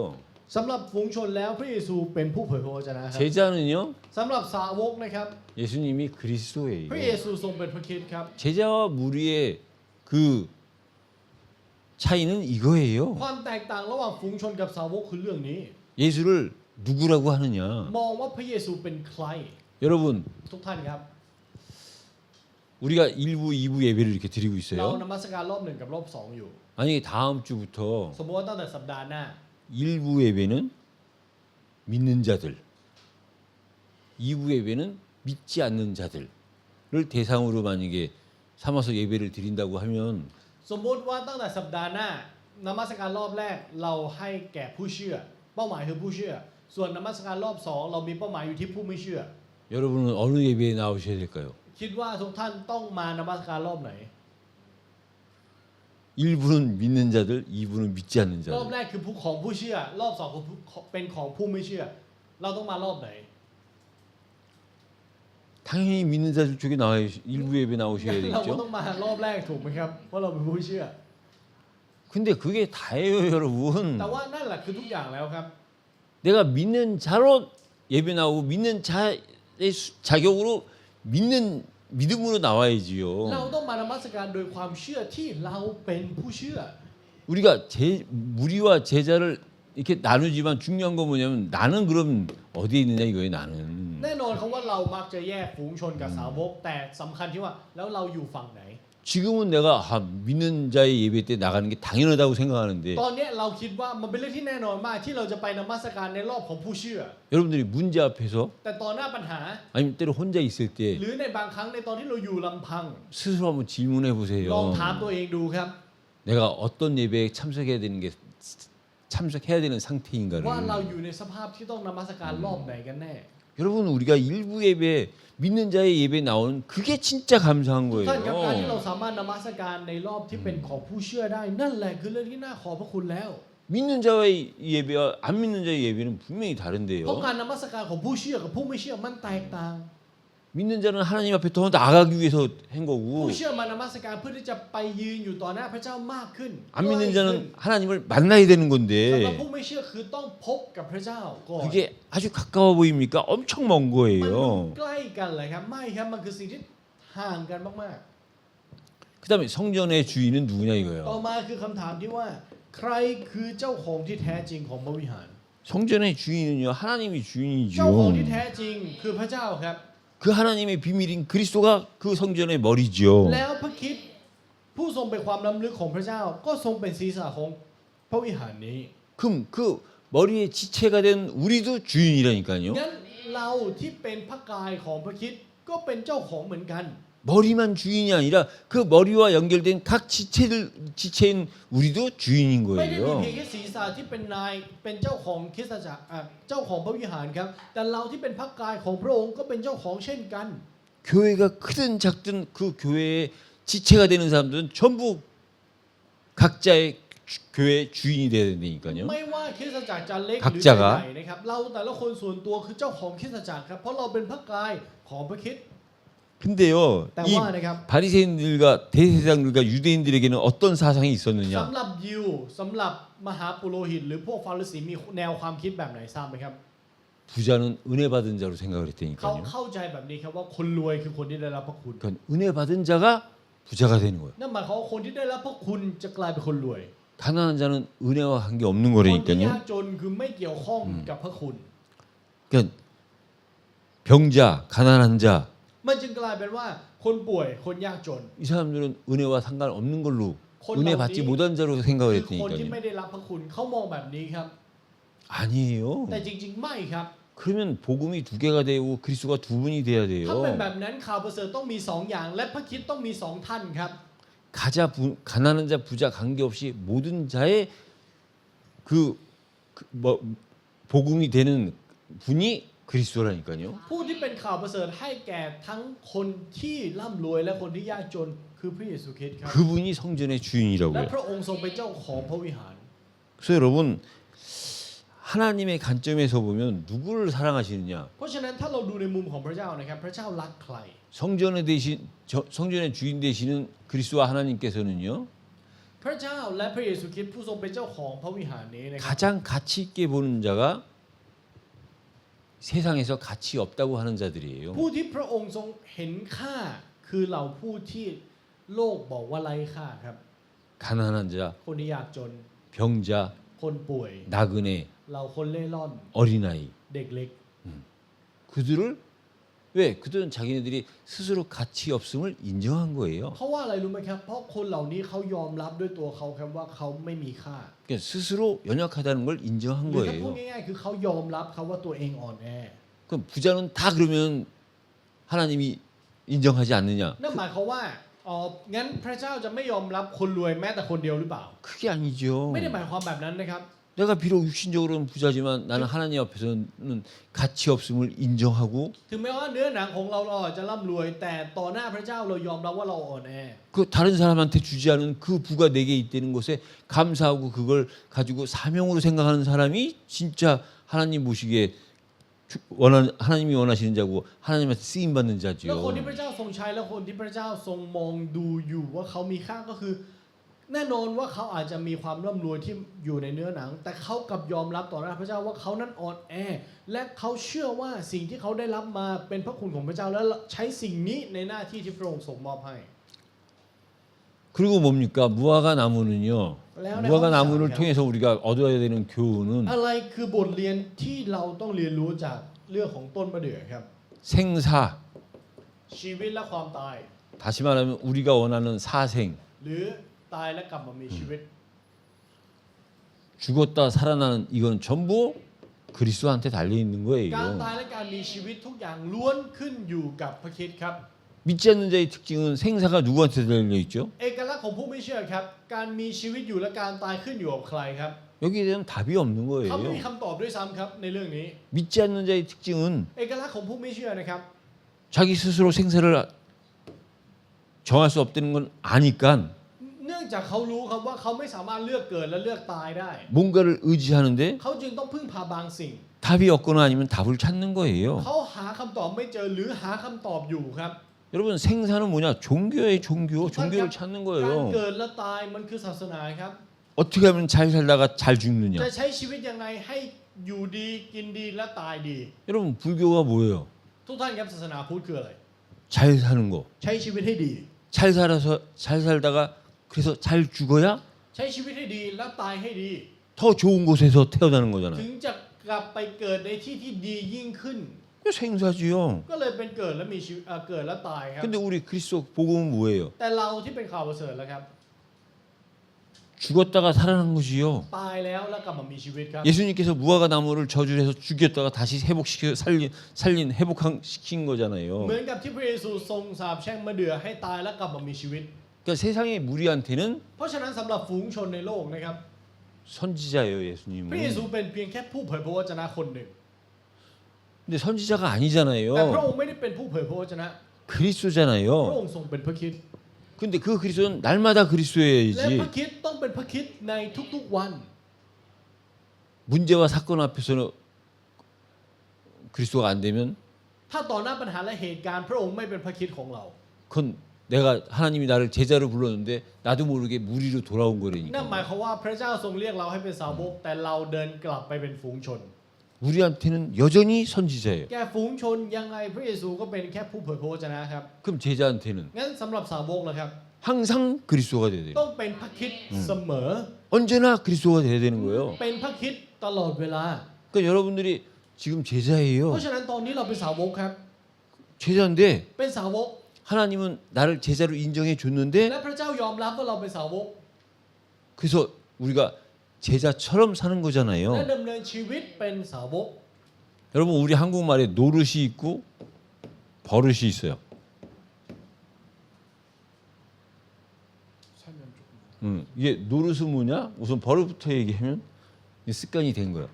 สำหรับฝูงชนแล้วพระเยซูเป็นผู้เผยพระวจนะครับ 제자는요. สำหรับสาวกนะครับ 예수님이 พระเย 그리스도예요. ซูทรงเป็นพระคริสต์ครับ 제자와 무리의 그 차이는 이거예요. ความแตกต่างระหว่างฝูงชนกับสาวกคือเรื่องนี้ 예수를 누구라고 하느냐? มองว่าพระเยซูเป็นใคร 여러분, ทุกท่านครับ 우리가 1부, 2부 예배를 이렇게 드리고 เรา 있어요. นมัสการรอบหนึ่งกับรอบสองอยู่ 만약에 다음 주부터 สมมติว่าตั้งแต่สัปดาห์หน้า 1부 예배는 믿는 자들, 2부 예배는 믿지 않는 자들을 대상으로 만약에 삼아서 예배를 드린다고 하면 สมมติว่าตั้งแต่สัปดาห์หน้านมัสการรอบแรกเราให้แก่ผู้เชื่อ เป้าหมายคือผู้เชื่อ ส่วนนมัสการรอบสองเรามีเป้าหมายอยู่ที่ผู้ไม่เชื่อ 여러분은 어느 예배에 나오셔야 될까요? คิดว่าทุกท่านต้องมานมัสการรอบไหน 1부는 믿는 자들, 2부는 믿지 않는 รอบ 자들. แรกคือผู้ของผู้เชื่อ รอบสองเป็นของผู้ไม่เชื่อ เราต้องมารอบไหน 당연히 믿는 자들 쪽에 나와야 1부 예배 나오셔야 เราก็ 되겠죠. ต้องมารอบแรกถูกไหมครับ เพราะเราเป็นผู้เชื่อ 근데 그게 다예요, 여러분. แต่ว่านั่นแหละคือทุกอย่างแล้วครับ 내가 믿는 자로 예배 나오고 믿는 자의 자격으로 믿음으로 เรา 나와야지요. ต้องมานมัสการโดยความเชื่อที่เราเป็นผู้เชื่อ 우리가 무리와 제자를 이렇게 나누지만 중요한 건 뭐냐면 나는 그럼 어디에 있느냐 이거예요. 나는. แน่นอนเขาว่าเรามักจะแยกฝูงชนกับสาวก แต่สำคัญที่ว่าแล้วเราอยู่ฝั่งไหน 지금은 내가 믿는 자의 예배 때 나가는 게 당연하다고 생각하는데 ตอนเนี้ยเราคิดว่ามันเป็นเรื่องที่แน่นอนมากที่เราจะไปนมัสการในรอบของผู้เชื่อ 여러분들이 문제 앞에서 แต่ตอนหน้าปัญหา 아니면 때로 혼자 있을 때 หรือในบางครั้งในตอนที่เราอยู่ลำพัง 스스로 한번 질문해 ลอง 보세요. ถามตัวเองดูครับ 내가 어떤 예배에 참석해야 되는 상태인가를. ว่าเราอยู่ในสภาพที่ต้องนมัสการรอบไหนกันแน่ 여러분 우리가 일부 예배 믿는 자의 예배 나오는 그게 진짜 감사한 ท่านกับการที่เรา 거예요. สามารถนมัสการในรอบที่เป็นของผู้เชื่อได้ นั่นแหละคือเรื่องที่น่าขอบพระคุณแล้ว 믿는 자의 예배와 안 믿는 자의 예배는 분명히 เพราะ 다른데요. การนมัสการของผู้เชื่อกับผู้ไม่เชื่อมันแตกต่าง 믿는 자는 하나님 앞에 더 나아가기 위해서 한 ผู้ 거고 เชื่อมานมัสการเพื่อที่จะไปยืนอยู่ต่อหน้าพระเจ้ามากขึ้น 안 믿는 자는 하나님을 만나야 되는 สำหรับ 건데 ผู้ไม่เชื่อคือต้องพบกับพระเจ้าก่อน 그게 아주 가까워 보입니까? 엄청 먼 มันดู 거예요. ใกล้กันเลยครับไม่ครับมันคือสิ่งที่ห่างกันมาก 그다음에 성전의 주인은 누구냐 ๆ ต่อ 이거예요. มาคือคำถามที่ว่า ใครคือเจ้าของที่แท้จริงของพระวิหาร 성전의 주인은요 하나님이 เจ้าของที่ 주인이죠. แท้จริงคือพระเจ้าครับ 그 하나님의 비밀인 그리스도가 그 성전의 머리죠. แล้วพระคริสต์ผู้ทรงเป็นความล้ำลึกของพระเจ้า ก็ทรงเป็นศีรษะของพระวิหารนี้ 그럼 그 머리의 지체가 된 우리도 주인이라니까요. งั้นเราที่เป็นพระกายของพระคริสต์ก็เป็นเจ้าของเหมือนกัน 머리만 주인이 아니라 그 머리와 연결된 각 지체인 우리도 주인인 ไม่ได้มี 거예요. เพียงแค่ศีรษะที่เป็นนายเป็นเจ้าของคริสตจักรเจ้าของพระวิหารครับ แต่เราที่เป็นพระกายของพระองค์ก็เป็นเจ้าของเช่นกัน 교회가 크든 작든 그 교회의 지체가 되는 사람들은 전부 각자의 교회 주인이 돼야 된다니까요. ไม่ว่าคริสตจักรจะเล็กห พัก รือ จั จะ กร ใหญ่นะครับเราแต่ละคนส่วนตัวคือเจ้าของคริสตจักรครับเพราะเราเป็นพระกายของพระคริสต์ 근데요, แต่ 이 ว่านะครับ 바리새인들과 대제사장들과 유대인들에게는 어떤 사상이 있었느냐? สำหรับยิวสำหรับมหาปุโรหิตหรือพวกฟาริสีมีแนวความคิดแบบไหนทราบไหมครับ 부자는 은혜 받은 자로 생각을 เขา 했다니까요. เข้าใจแบบนี้ครับว่าคนรวยคือคนที่ได้รับพระคุณ 그러니까 은혜 받은 자가 부자가 되는 거예요. นั่นหมายความว่าคนที่ได้รับพระคุณจะกลายเป็นคนรวย 가난한 자는 은혜와 관계 없는 คนที่ยาก 거라니까요. จนคือไม่เกี่ยวข้องกับพระคุณ 그러니까 병자, 가난한 자, มันจึงกลายเป็นว่าคนป่วยคนยากจน 이 사람들은 은혜와 상관없는 걸로 คน 은혜 เหล่า 받지 นี้ 못한 자로 생각을 คือคนที่ 했다니까요. ไม่ได้รับพระคุณเขามองแบบนี้ครับ 아니에요. แต่จริงๆไม่ครับ 그러면 복음이 두 개가 되고 그리스도가 두 분이 돼야 ถ้าเป็น 돼요. แบบนั้นข่าวประเสริฐต้องมีสองอย่าง และพระคริสต์ต้องมีสองท่านครับ 가난한 자 부자 관계없이 모든 자의 뭐 복음이 되는 분이 그리스도라니까요. ผู้ที่เป็นข่าวประเสริฐให้แก่ทั้งคนที่ร่ำรวยและคนที่ยากจนคือพระเยซูคริสต์ครับ 그분이 성전의 และ 주인이라고요. พระองค์ทรงเป็นเจ้าของพระวิหาร 그래서 여러분 하나님의 관점에서 보면 누구를 사랑하시느냐? เพราะฉะนั้นถ้าเราดูในมุมของพระเจ้านะครับพระเจ้ารักใคร 성전의 주인 되시는 그리스도와 하나님께서는요. พระเจ้าและพระเยซูคริสต์ผู้ทรงเป็นเจ้าของพระวิหารนี้นะครับ 가장 가치 있게 보는 자가 세상에서 가치 없다고 하는 자들이에요. ผู้ที่พระองค์ทรงเห็นค่าคือเหล่าผู้ที่โลกบอกว่าไร้ค่าครับ 가난한 자, คนที่ยากจน 병자, คนป่วย 나그네, เราคนเล่ร่อน 어린아이 เด็กเล็ก 그들을 왜? 그들은 자기네들이 스스로 가치 없음을 인정한 거예요. เพราะว่าอะไรรู้ไหมครับ เพราะคนเหล่านี้เขายอมรับด้วยตัวเขาครับว่าเขาไม่มีค่า 그러니까 스스로 연약하다는 걸 인정한 หรือถ้าพูด 거예요. ง่ายๆคือเขายอมรับครับว่าตัวเองอ่อนแอ 그럼 부자는 다 그러면 하나님이 인정하지 않느냐? นั่นหมายความว่าอ๋องั้นพระเจ้าจะไม่ยอมรับคนรวยแม้แต่คนเดียวหรือเปล่า 그게 아니죠. ไม่ได้หมายความแบบนั้นนะครับ 내가 비록 육신적으로는 부자지만 나는 하나님 앞에서는 가치 없음을 인정하고 ถึงแม้ว่าเนื้อหนังของเราอาจจะร่ำรวย แต่ต่อหน้าพระเจ้าเรายอมรับว่าเราอ่อนแอ 그 다른 사람한테 주지 않은 그 부가 내게 있다는 것에 감사하고 그걸 가지고 사명으로 생각하는 사람이 진짜 하나님 보시기에 하나님이 원하시는 자고 하나님한테 쓰임 받는 แล้วคนที่ 자지요. พระเจ้าทรงใช้และคนที่พระเจ้าทรงมองดูอยู่ว่าเขามีค่าก็คือ แน่นอนว่าเขาอาจจะมีความร่ำรวยที่อยู่ในเนื้อหนัง แต่เขากลับยอมรับต่อหน้าพระเจ้าว่าเขานั้นอ่อนแอ และเขาเชื่อว่าสิ่งที่เขาได้รับมาเป็นพระคุณของพระเจ้าและใช้สิ่งนี้ในหน้าที่ที่พระองค์ทรงมอบให้ 그리고 뭡니까? 무화과 나무는요. 레오네 무화과 황사. 나무를 통해서 우리가 얻어야 되는 교훈은 อะไรคือบทเรียนที่เราต้องเรียนรู้จากเรื่องของต้นมะเดื่อครับ 생사. ชีวิตและความตาย 다시 말하면 우리가 원하는 사생. หรือตายและกลับมามีชีวิต 죽었다 살아나는 이건 전부 그리스도한테 달려 있는 การ 거예요. ตายและการมีชีวิตทุกอย่างล้วนขึ้นอยู่กับพระคริสต์ครับ 믿지 않는 자의 특징은 생사가 누구한테 달려 있죠? เอกลักษณ์ของผู้ไม่เชื่อครับ การมีชีวิตอยู่และการตายขึ้นอยู่กับใครครับ 여기에 대한 답이 없는 เขาไม่มี 거예요. คำตอบด้วยซ้ำครับในเรื่องนี้ 믿지 않는 자의 특징은 เอกลักษณ์ของผู้ไม่เชื่อนะครับ 자기 스스로 생사를 정할 수 없다는 건 아니까 เนื่องจากเขารู้ครับว่าเขาไม่สามารถเลือกเกิดและเลือกตายได้ 뭔가를 의지하는데 เขาจึงต้องพึ่งพาบางสิ่ง 답이 없거나 아니면 답을 찾는 거예요. เขาหาคำตอบไม่เจอหรือหาคำตอบอยู่ครับ 여러분 생사는 뭐냐? 종교의 종교, 종교를 그러니까 찾는 การ 거예요. เกิดและตายมันคือศาสนาครับ 어떻게 하면 잘 살다가 잘 죽느냐? จะใช้ชีวิตยังไงให้อยู่ดีกินดีและตายดี 여러분 불교가 뭐예요? ทุกท่านครับศาสนาพุทธคืออะไร 잘 사는 거. ใช้ชีวิตให้ดี 잘 살다가 그래서 잘 죽어야 ใช้ชีวิตให้ดีและตายให้ดี 더 좋은 곳에서 태어나는 ถึ 거잖아요. งจะกลับไปเกิดในที่ที่ดียิ่งขึ้น 그 생사지요. ก็เลยเป็นเกิดและมีชีวิตเกิดและตายครับ 근데 우리 그리스도 복음은 뭐예요? แต่เราที่เป็นข่าวประเสริฐแล้วครับ 죽었다가 살아난 거지요. ตายแล้วแล้วกลับมามีชีวิตครับ 예수님께서 무화과 나무를 저주를 해서 죽였다가 다시 회복시켜 회복시킨 เหมื 거잖아요. อนกับที่พระเยซูทรงสาปแช่งมะเดื่อให้ตายและกลับมามีชีวิต 그러니까 세상의 무리한테는 เพราะฉะนั้นสำหรับฝูงชนในโลกนะครับ 선지자예요, พระเยซู 예수님은. เป็นเพียงแค่ผู้เผยพระวจนะคนหนึ่ง 근데 선지자가 แต่พระ 아니잖아요. องค์ไม่ได้เป็นผู้เผยพระวจนะ พระ 그리스도잖아요. องค์ทรงเป็นพระคริสต์ 근데 그 그리스도는 날마다 และ 그리스도여야지. พระคริสต์ต้องเป็นพระคริสต์ในทุกๆวัน 문제와 사건 앞에서는 그리스도가 안 되면 ถ้าต่อหน้าปัญหาและเหตุการณ์พระองค์ไม่เป็นพระคริสต์ของเรา 그건 내가 하나님이 나를 제자로 불렀는데 나도 모르게 무리로 돌아온 นั่นหมาย 거라니까. ความว่าพระเจ้าทรงเรียกเราให้เป็นสาวกแต่เราเดินกลับไปเป็นฝูงชน 우리한테는 여전히 선지자예요. แก่ฝูงชนยังไงพระเยซูก็เป็นแค่ผู้เผยพระวจนะครับ 그럼 제자한테는 งั้นสำหรับสาวกล่ะครับ 항상 그리스도가 돼야 돼요. ต้องเป็นพระคริสต์เสมอ 언제나 그리스도가 돼야 되는 거예요. เป็นพระคริสต์ตลอดเวลา 그러니까 여러분들이 지금 เพ 제자예요. ราะฉะนั้นตอนนี้เราเป็นสาวกครับ 제자인데 เป็นสาวก 하나님은 나를 제자로 인정해 줬는데 และพระเจ้ายอมรับว่าเราเป็นสาวก 그래서 우리가 제자처럼 사는 และ 거잖아요. ดำเนินชีวิตเป็นสาวก 여러분 우리 한국말에 노릇이 있고 버릇이 있어요. 이게 노릇은 뭐냐? 우선 버릇부터 얘기하면 이게 습관이 된 거야.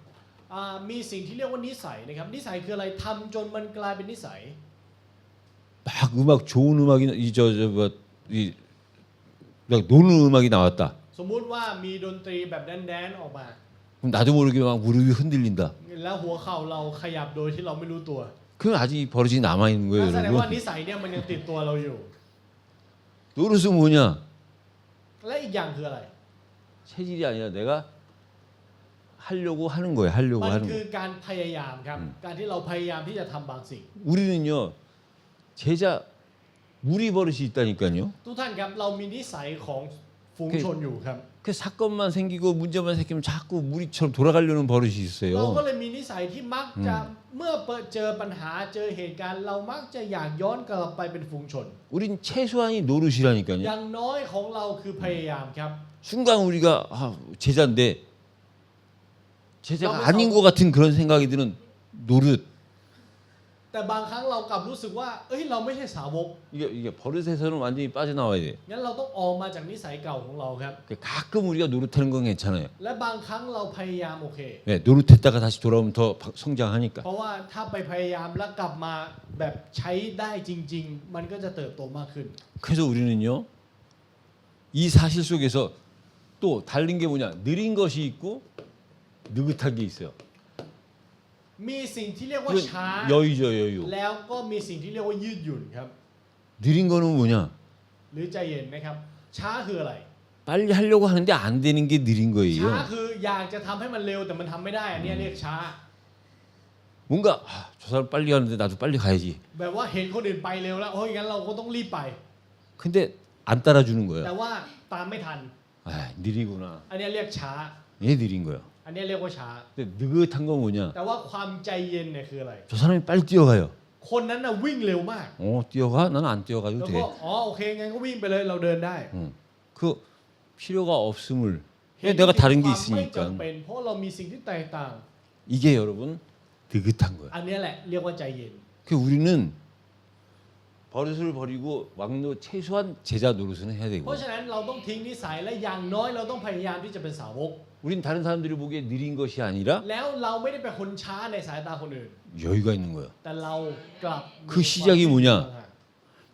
มีสิ่งที่เรียกว่านิสัยนะครับนิสัยคืออะไรทำจนมันกลายเป็นนิสัย 막 음악 좋은 음악이 이 막 노는 음악이 나왔다. สมมุติว่ามีดนตรีแบบแดนๆออกมา 그럼 나도 모르게 막 무릎이 흔들린다. แล้วหัวเข่าเราขยับโดยที่เราไม่รู้ตัว 그럼 아직 이 버릇이 남아 있는 นั่ 거예요, นแสดงว่า 여러분. นิสัยเนี่ยมันยังติดตัวเราอยู่ 노릇은 뭐냐? และอีกอย่างคืออะไร 체질이 아니라 내가 하려고 하는 거예요. 하려고 มัน 하는 คือ 거. การพยายามครับการที่เราพยายามที่จะทำบางสิ่ง 우리는요 제자 무리 버릇이 있다니까요. ทุกท่านครับเรามีนิสัยของฝูงชนอยู่ครับ 그 사건만 생기고 문제만 생기면 자꾸 무리처럼 돌아가려는 버릇이 เราก็ 있어요. เลยมีนิสัยที่มักจะเมื่อเจอปัญหาเจอเหตุการณ์เรามักจะอยากย้อนกลับไปเป็นฝูงชน 우린 최소한이 노릇이라니까요. อย่างน้อยของเราคือพยายามครับ 순간 우리가 제자인데 제자가 아닌 것 같은 그런 생각이 드는 노릇. แต่บางครั้งเรากลับรู้สึกว่าเอ้ยเราไม่ใช่สาวก 이게 버릇에서는 완전히 빠져나와야 돼. งั้นเราต้องออกมาจากนิสัยเก่าของเราครับ 가끔 우리가 노릇하는 건 괜찮아요. และบางครั้งเราพยายามโอเค 네, 노릇했다가 다시 돌아오면 더 성장하니까. เพราะว่าถ้าไปพยายามแล้วกลับมาแบบใช้ได้จริง ๆ มันก็จะเติบโตมากขึ้น 그래서 우리는요 이 사실 속에서 또 다른 게 뭐냐 느린 것이 있고 느긋한 게 있어요. มีสิ่งที่เรียกว่า 이건 ช้า 여유죠 여유. แล้วก็มีสิ่งที่เรียกว่ายืดหยุ่นครับ 느린 거는 뭐냐 หรือใจเย็นนะครับ ช้าคืออะไร 빨리 하려고 하는데 안 되는 게 느린 ช้า 거예요. คืออยากจะทำให้มันเร็วแต่มันทำไม่ได้อันเนี้ยเรียกช้า 뭔가 저 사람 빨리 가는데 나도 빨리 가야지. แบบว่าเห็นคนอื่นไปเร็วแล้วโอ้ยงั้นเราก็ต้องรีบไป 근데 안 따라주는 แต่ 거야. ว่าตามไม่ทัน 느리구나. อันเนี้ยเรียกช้า 얘 느린 거야. อันเนี้ยเรียกว่าช้า 근데 느긋한 건 뭐냐? แต่ว่าความใจเย็นเนี่ยคืออะไร 저 사람이 빨리 뛰어가요. คนนั้นน่ะวิ่งเร็วมาก 뛰어가? 나는 안 แล้ว 뛰어가도 ก็ 돼. อ๋อโอเคงั้นก็วิ่งไปเลยเราเดินได้ 그 필요가 없음을. เห็น 내가 다른 ควา 게 มไม่จำ 있으니까. เป็นเพราะเรามีสิ่งที่แตกต่าง 이게 여러분 느긋한 거야. อันเนี้ยแหละเรียกว่าใจเย็น 그 우리는 버릇을 버리고 왕노 최소한 제자 노릇은 해야 เพ 되고. ราะฉะนั้นเราต้องทิ้งนิสัยและอย่างน้อยเราต้องพยายามที่จะเป็นสาวก 우린 다른 사람들이 보기에 느린 것이 아니라 แล้วเราไม่ได้เป็นคนช้าในสายตาคนอื่น 여유가 있는 거야. แต่เรากลับ 그 시작이 뭐냐?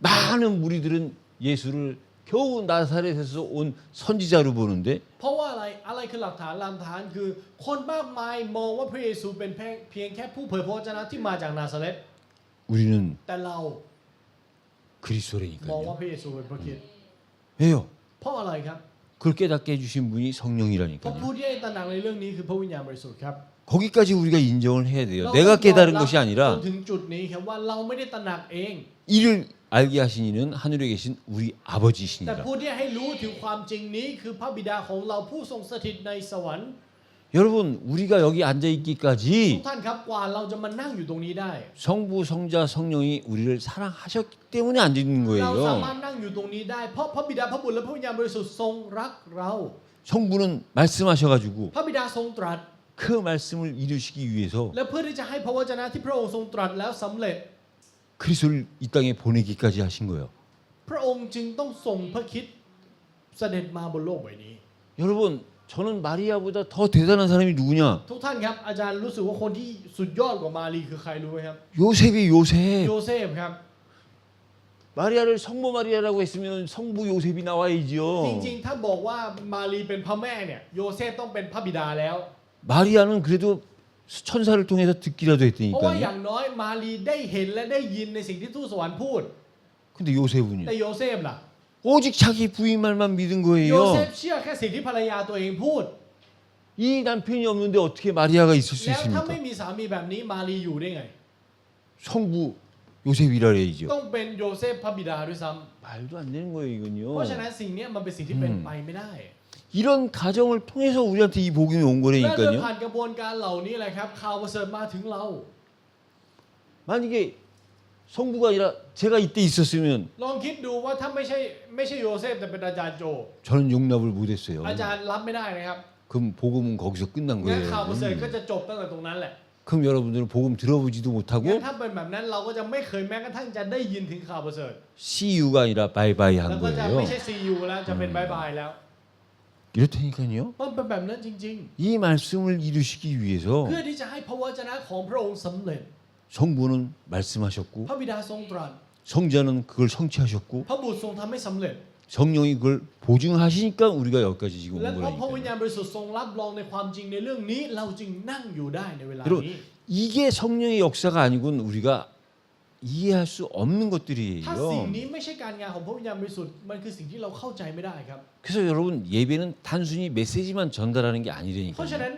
많은 무리들은 예수를 겨우 나사렛에서 온 선지자로 보는데 เพราะว่าอะไรคือหลักฐานหลักฐานคือคนมากมายมองว่าพระเยซูเป็นเพียงแค่ผู้เผยพระวจนะที่มาจากนาซาเรต 우리는 แต่เรา มองว่า 그리스도라니까요. พระเยซูเป็นพระคริสต์ 왜요? เพราะอะไรครับ 그걸 깨닫게 해주신 분이 เพราะ 성령이라니까요. ผู้ที่ให้ตระหนักในเรื่องนี้คือพระวิญญาณบริสุทธิ์ครับ 거기까지 우리가 인정을 해야 돼요. เรา 내가 ต้อง 깨달은 ยอมรับ 것이 จ 아니라 นถึงจุดนี้ครับว่าเราไม่ได้ตระหนักเอง 이를 알게 하신 이는 하늘에 계신 우리 แต่ 아버지이시니라. ผู้ที่ให้รู้ถึงความจริงนี้คือพระบิดาของเราผู้ทรงสถิตในสวรรค์ 여러분 우리가 여기 앉아 ทุก 있기까지 ท่านครับกว่าเราจะมานั่งอยู่ตรงนี้ได้ 성부 성자 성령이 우리를 사랑하셨기 때문에 앉아 있는 เราสามารถ 거예요. นั่งอยู่ตรงนี้ได้เพราะพระบิดาพระบุตรและพระวิญญาณบริสุทธิ์ทรงรักเรา 성부는 말씀하셔가지고 พระบิดาทรงตรัส 그 말씀을 이루시기 위해서 และเพื่อที่จะให้พระวจนะที่พระองค์ทรงตรัสแล้วสำเร็จ 그리스도를 이 땅에 보내기까지 하신 거예요. พระองค์จึงต้องส่งพระคริสต์เสด็จมาบนโลกใบนี้ 여러분 저는 마리아보다 더 대단한 사람이 누구냐? ทุกท่านครับอาจารย์รู้สึกว่าคนที่สุดยอดกว่ามารีคือใครรู้ไหมครับ 요셉이 요셉. โยเซฟครับ 마리아를 성모 마리아라고 했으면 성부 요셉이 จ 나와야지요. ริงๆถ้าบอกว่ามารีเป็นพระแม่เนี่ยโยเซฟต้องเป็นพระบิดาแล้ว 마리아는 그래도 천사를 통해서 듣기라도 เพราะว่าอ 했다니까요. ย่างน้อยมารีได้เห็นและได้ยินในสิ่งที่ทูตสวรรค์พูด 근데 요셉은요. แต่โยเซฟล่ะ 오직 자기 부인 말만 믿은 โยเซฟ 거예요. เชื่อแค่สิ่งที่ภรรยาตัวเองพูด 이 남편이 없는데 어떻게 마리아가 있을 수 แล้วถ้า 있습니까? ไม่มีสามีแบบนี้มารีอยู่ได้ไง 성부 요셉이라 해야죠. ต้องเป็นโยเซฟพระบิดาด้วยซ้ 말도 안 되는 거예요, ำเพราะฉะ 이건요. นั้นสิ่งนี้มันเป็นสิ่งที่เป็นไปไม่ได้ 이런 가정을 통해서 우리한테 이 복음이 온 และโดย 거라니까요. ผ่านกระบวนการเหล่านี้แหละครับข่าวประเสริฐมาถึงเรา 만약에 성부가 아니라 제가 이때 있었으면 ลองคิดดูว่าถ้าไม่ใช่โยเซฟแต่เป็นอาจารย์โจ 저는 용납을 못했어요. อาจารย์รับไม่ได้นะครับ 그럼 복음은 거기서 끝난 งั้น 거예요. ข่าวประเสริฐก็จะจบตั้งแต่ตรงนั้นแหละ 그럼 여러분들은 복음 들어보지도 งั้น 못하고 ถ้าเป็นแบบนั้นเราก็จะไม่เคยแม้กระทั่งจะได้ยินถึงข่าวประเสริฐ CU가 아니라 바이바이 แล้ว 한 ก็จะ 거예요. ไม่ใช่ CU แล้วจะเป็นบายบายแล้ว 이렇다니까요. มันเป็นแบบนั้นจริง 이 말씀을 이루시기 ๆ 위해서 เพื่อที่จะให้พระวจนะของพระองค์สำเร็จ 성부는 말씀하셨고 พระบิดาทรงตรัส 성자는 그걸 성취하셨고 พระบุตรทรงทำให้สำเร็จ 성령이 그걸 보증하시니까 우리가 여기까지 지금 และ 온 เพราะพระวิญ 거라니까요. ญาณบริสุทธิ์ทรงรับรองในความจริงในเรื่องนี้เราจึงนั่งอยู่ได้ในเวลา 여러분 นี้ 이게 성령의 역사가 아니고는 우리가 이해할 수 없는 ถ้าสิ่ง 것들이에요. นี้ไม่ใช่การงานของพระวิญญาณบริสุทธิ์มันคือสิ่งที่เราเข้าใจไม่ได้ครับ 그래서 여러분 예배는 단순히 메시지만 전달하는 게 เพราะฉะ 아니라니까요. นั้น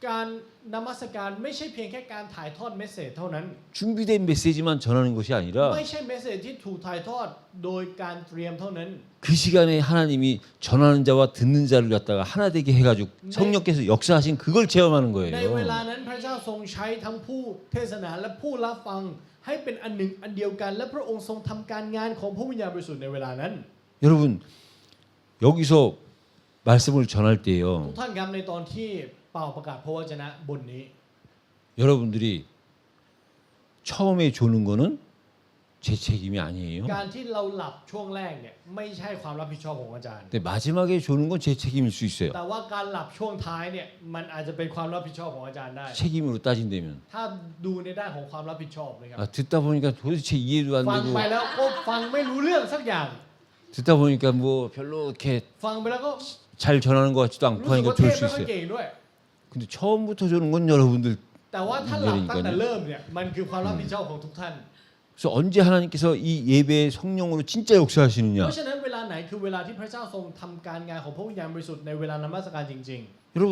การนมัสการไม่ใช่เพียงแค่การถ่ายทอดเมสเซจเท่านั้น 준비된 메시지만 전하는 것이 아니라 ไม่ใช่เมสเซจที่ถูกถ่ายทอดโดยการเตรียมเท่านั้น 그 시간에 하나님이 전하는 자와 듣는 자를 갖다가 하나 되게 해가지고 성령께서 역사하신 그걸 체험하는 ในเวลา 거예요. นั้นพระเจ้าทรงใช้ทั้งผู้เทศนาและผู้รับฟังให้เป็นอันหนึ่งอันเดียวกัน และพระองค์ทรงทำการงานของพระวิญญาณบริสุทธิ์ในเวลานั้น 여러분 여기서 말씀을 전할 ทุก 때요. ท่านครับในตอนที่เป่าประกาศพระวจนะบนนี้ 여러분들이 처음에 조는 거는 제 책임이 아니에요. การที่เราหลับช่วงแรกเนี่ยไม่ใช่ความรับผิดชอบของอาจารย์ 근데 마지막에 조는 건 제 책임일 수 있어요. แต่ว่าการหลับช่วงท้ายเนี่ยมันอาจจะเป็นความรับผิดชอบของอาจารย์ได้ 책임으로 따진다면 ถ้าดูในด้านของความรับผิดชอบนะครับ 듣다 보니까 도대체 이해도 안 ฟัง 되고 ไปแล้วก็ฟังไม่รู้เรื่องสักอย่าง 듣다 보니까 뭐 별로 이렇게 ฟังไปแล้วก็ 잘 전하는 것 같지도 않고 รู้สึก 하니까 ว่าเท 좋을 ศ 수 ไม่ค่อย 있어요. เก่งด้วย 근데 처음부터 조는 건 여러분들. แต่ว่าถ้าหลับตั้งแต่เริ่มเนี่ยมันคือความรับผิดชอบของทุกท่าน 그래서 언제 하나님께서 이 예배의 성령으로 진짜 เพ 역사하시느냐. ราะฉะนั้นเวลาไหนคือเวลาที่พระเจ้าทรงทำการงานของพระวิญญาณบริสุทธิ์ในเวลานมัสการจริง 여러분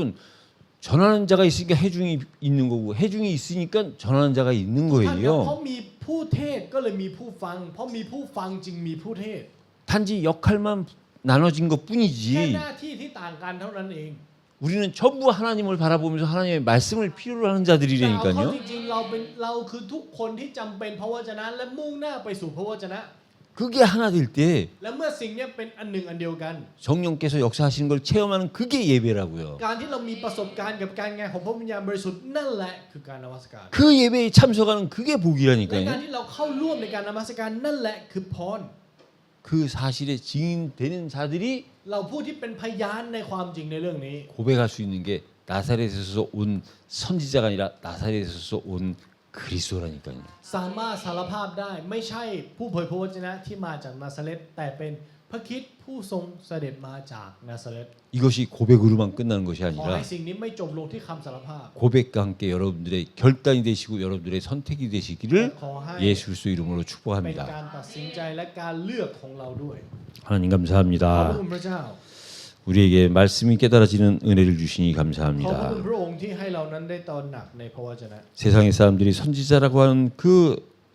전하는 자가 있으니까 해중이 있는 거고 해중이 있으니까 전하는 자가 있는 ๆท่านครับเพ 거예요. ราะมีผู้เทศก็เลยมีผู้ฟัง เพราะมีผู้ฟังจึงมีผู้เทศ 단지 역할만 나눠진 แค่ 것뿐이지. หน้าที่ที่ต่างกันเท่านั้นเอง 우리는 전부 하나님을 바라보면서 하나님의 말씀을 필요로 하는 แต่เอาเข้า 자들이라니까요. จริงๆเราคือทุกคนที่จำเป็นพระวจนะและมุ่งหน้าไปสู่พระวจนะ 그게 하나 될 때 และเมื่อสิ่งเนี้เป็นอันหนึ่งอันเดียวกัน 성령께서 역사하시는 걸 체험하는 그게 예배라고요. การที่เรามีประสบการณ์กับการงานของพระวิญญาณบริสุทธิ์นั่นแหละคือการนมัสการ 그 예배에 참석하는 그게 และการ 복이라니까요. ที่เราเข้าร่วมในการนมัสการนั่นแหละคือพร 그 사실에 증인되는 자들이 เราผู้ที่เป็นพยานในความจริงในเรื่องนี้ 고백할 수 있는 게 나사렛에서 온 선지자가 아니라 나사렛에서 온 그리스도라니까요. สามารถสารภาพได้ไม่ใช่ผู้เผยพระวจนะที่มาจากนาซาเรตแต่เป็นพระคริสต์ผู้ทรงเสด็จมาจากนาซาเรต 이것이 고백으로만 끝나는 것이 ขอ 아니라 ให้สิ่งนี้ไม่จบลงที่คำสารภาพ 고백과 함께 여러분들의 결단이 되시고 여러분들의 선택이 되시기를 ขอให้ 예수 그리스도 이름으로 เป็น 축복합니다. การตัดสินใจและการเลือกของเราด้วย 하나님 ขอบพระ 감사합니다. คุณพระเจ้า 우리에게 말씀이 깨달아지는 은혜를 주시니 ขอบพระ 감사합니다. คุณพระองค์ที่ให้เรานั้นได้ตระหนักในพระวจนะ 세상의 사람들이 선지자라고 하는 그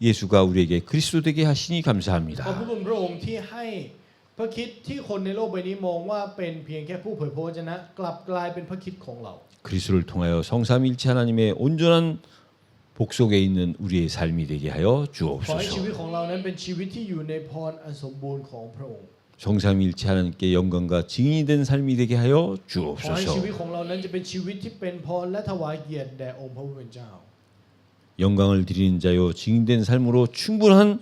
예수가 우리에게 그리스도 되게 하시니 ขอบพระ 감사합니다. คุณพระองค์ที่ให้พระคริสต์ที่คนในโลกใบนี้มองว่าเป็นเพียงแค่ผู้เผยพระวจนะกลับกลายเป็นพระคริสต์ของเรา 그리스도를 통하여 성삼일체 하나님의 온전한 복속에 있는 우리의 삶이 되게 하여 ขอให้ชีวิต 주옵소서. ของเรานั้นเป็นชีวิตที่อยู่ในพรอันสมบูรณ์ของพระองค์ 성삼일체 하나님께 영광과 증인이 된 삶이 되게 하여 ขอให้ชีวิต 주옵소서. ของเรานั้นจะเป็นชีวิตที่เป็นพรและถวายเกียรติแด่องค์พระผู้เป็นเจ้า 영광을 드리는 자요 증인된 삶으로 충분한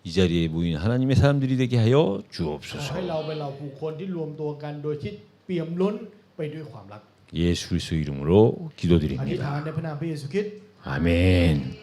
이 자리에 모인 하나님의 사람들이 되게 하여 ขอให้ 주옵소서. เราเป็นเหล่าผู้คนที่รวมตัวกันโดยที่เปี่ยมล้นไปด้วยความรัก 예수 그리스도 이름으로 อธิษฐาน 기도드립니다. ในพระนามพระเยซูคริสต์ 아멘.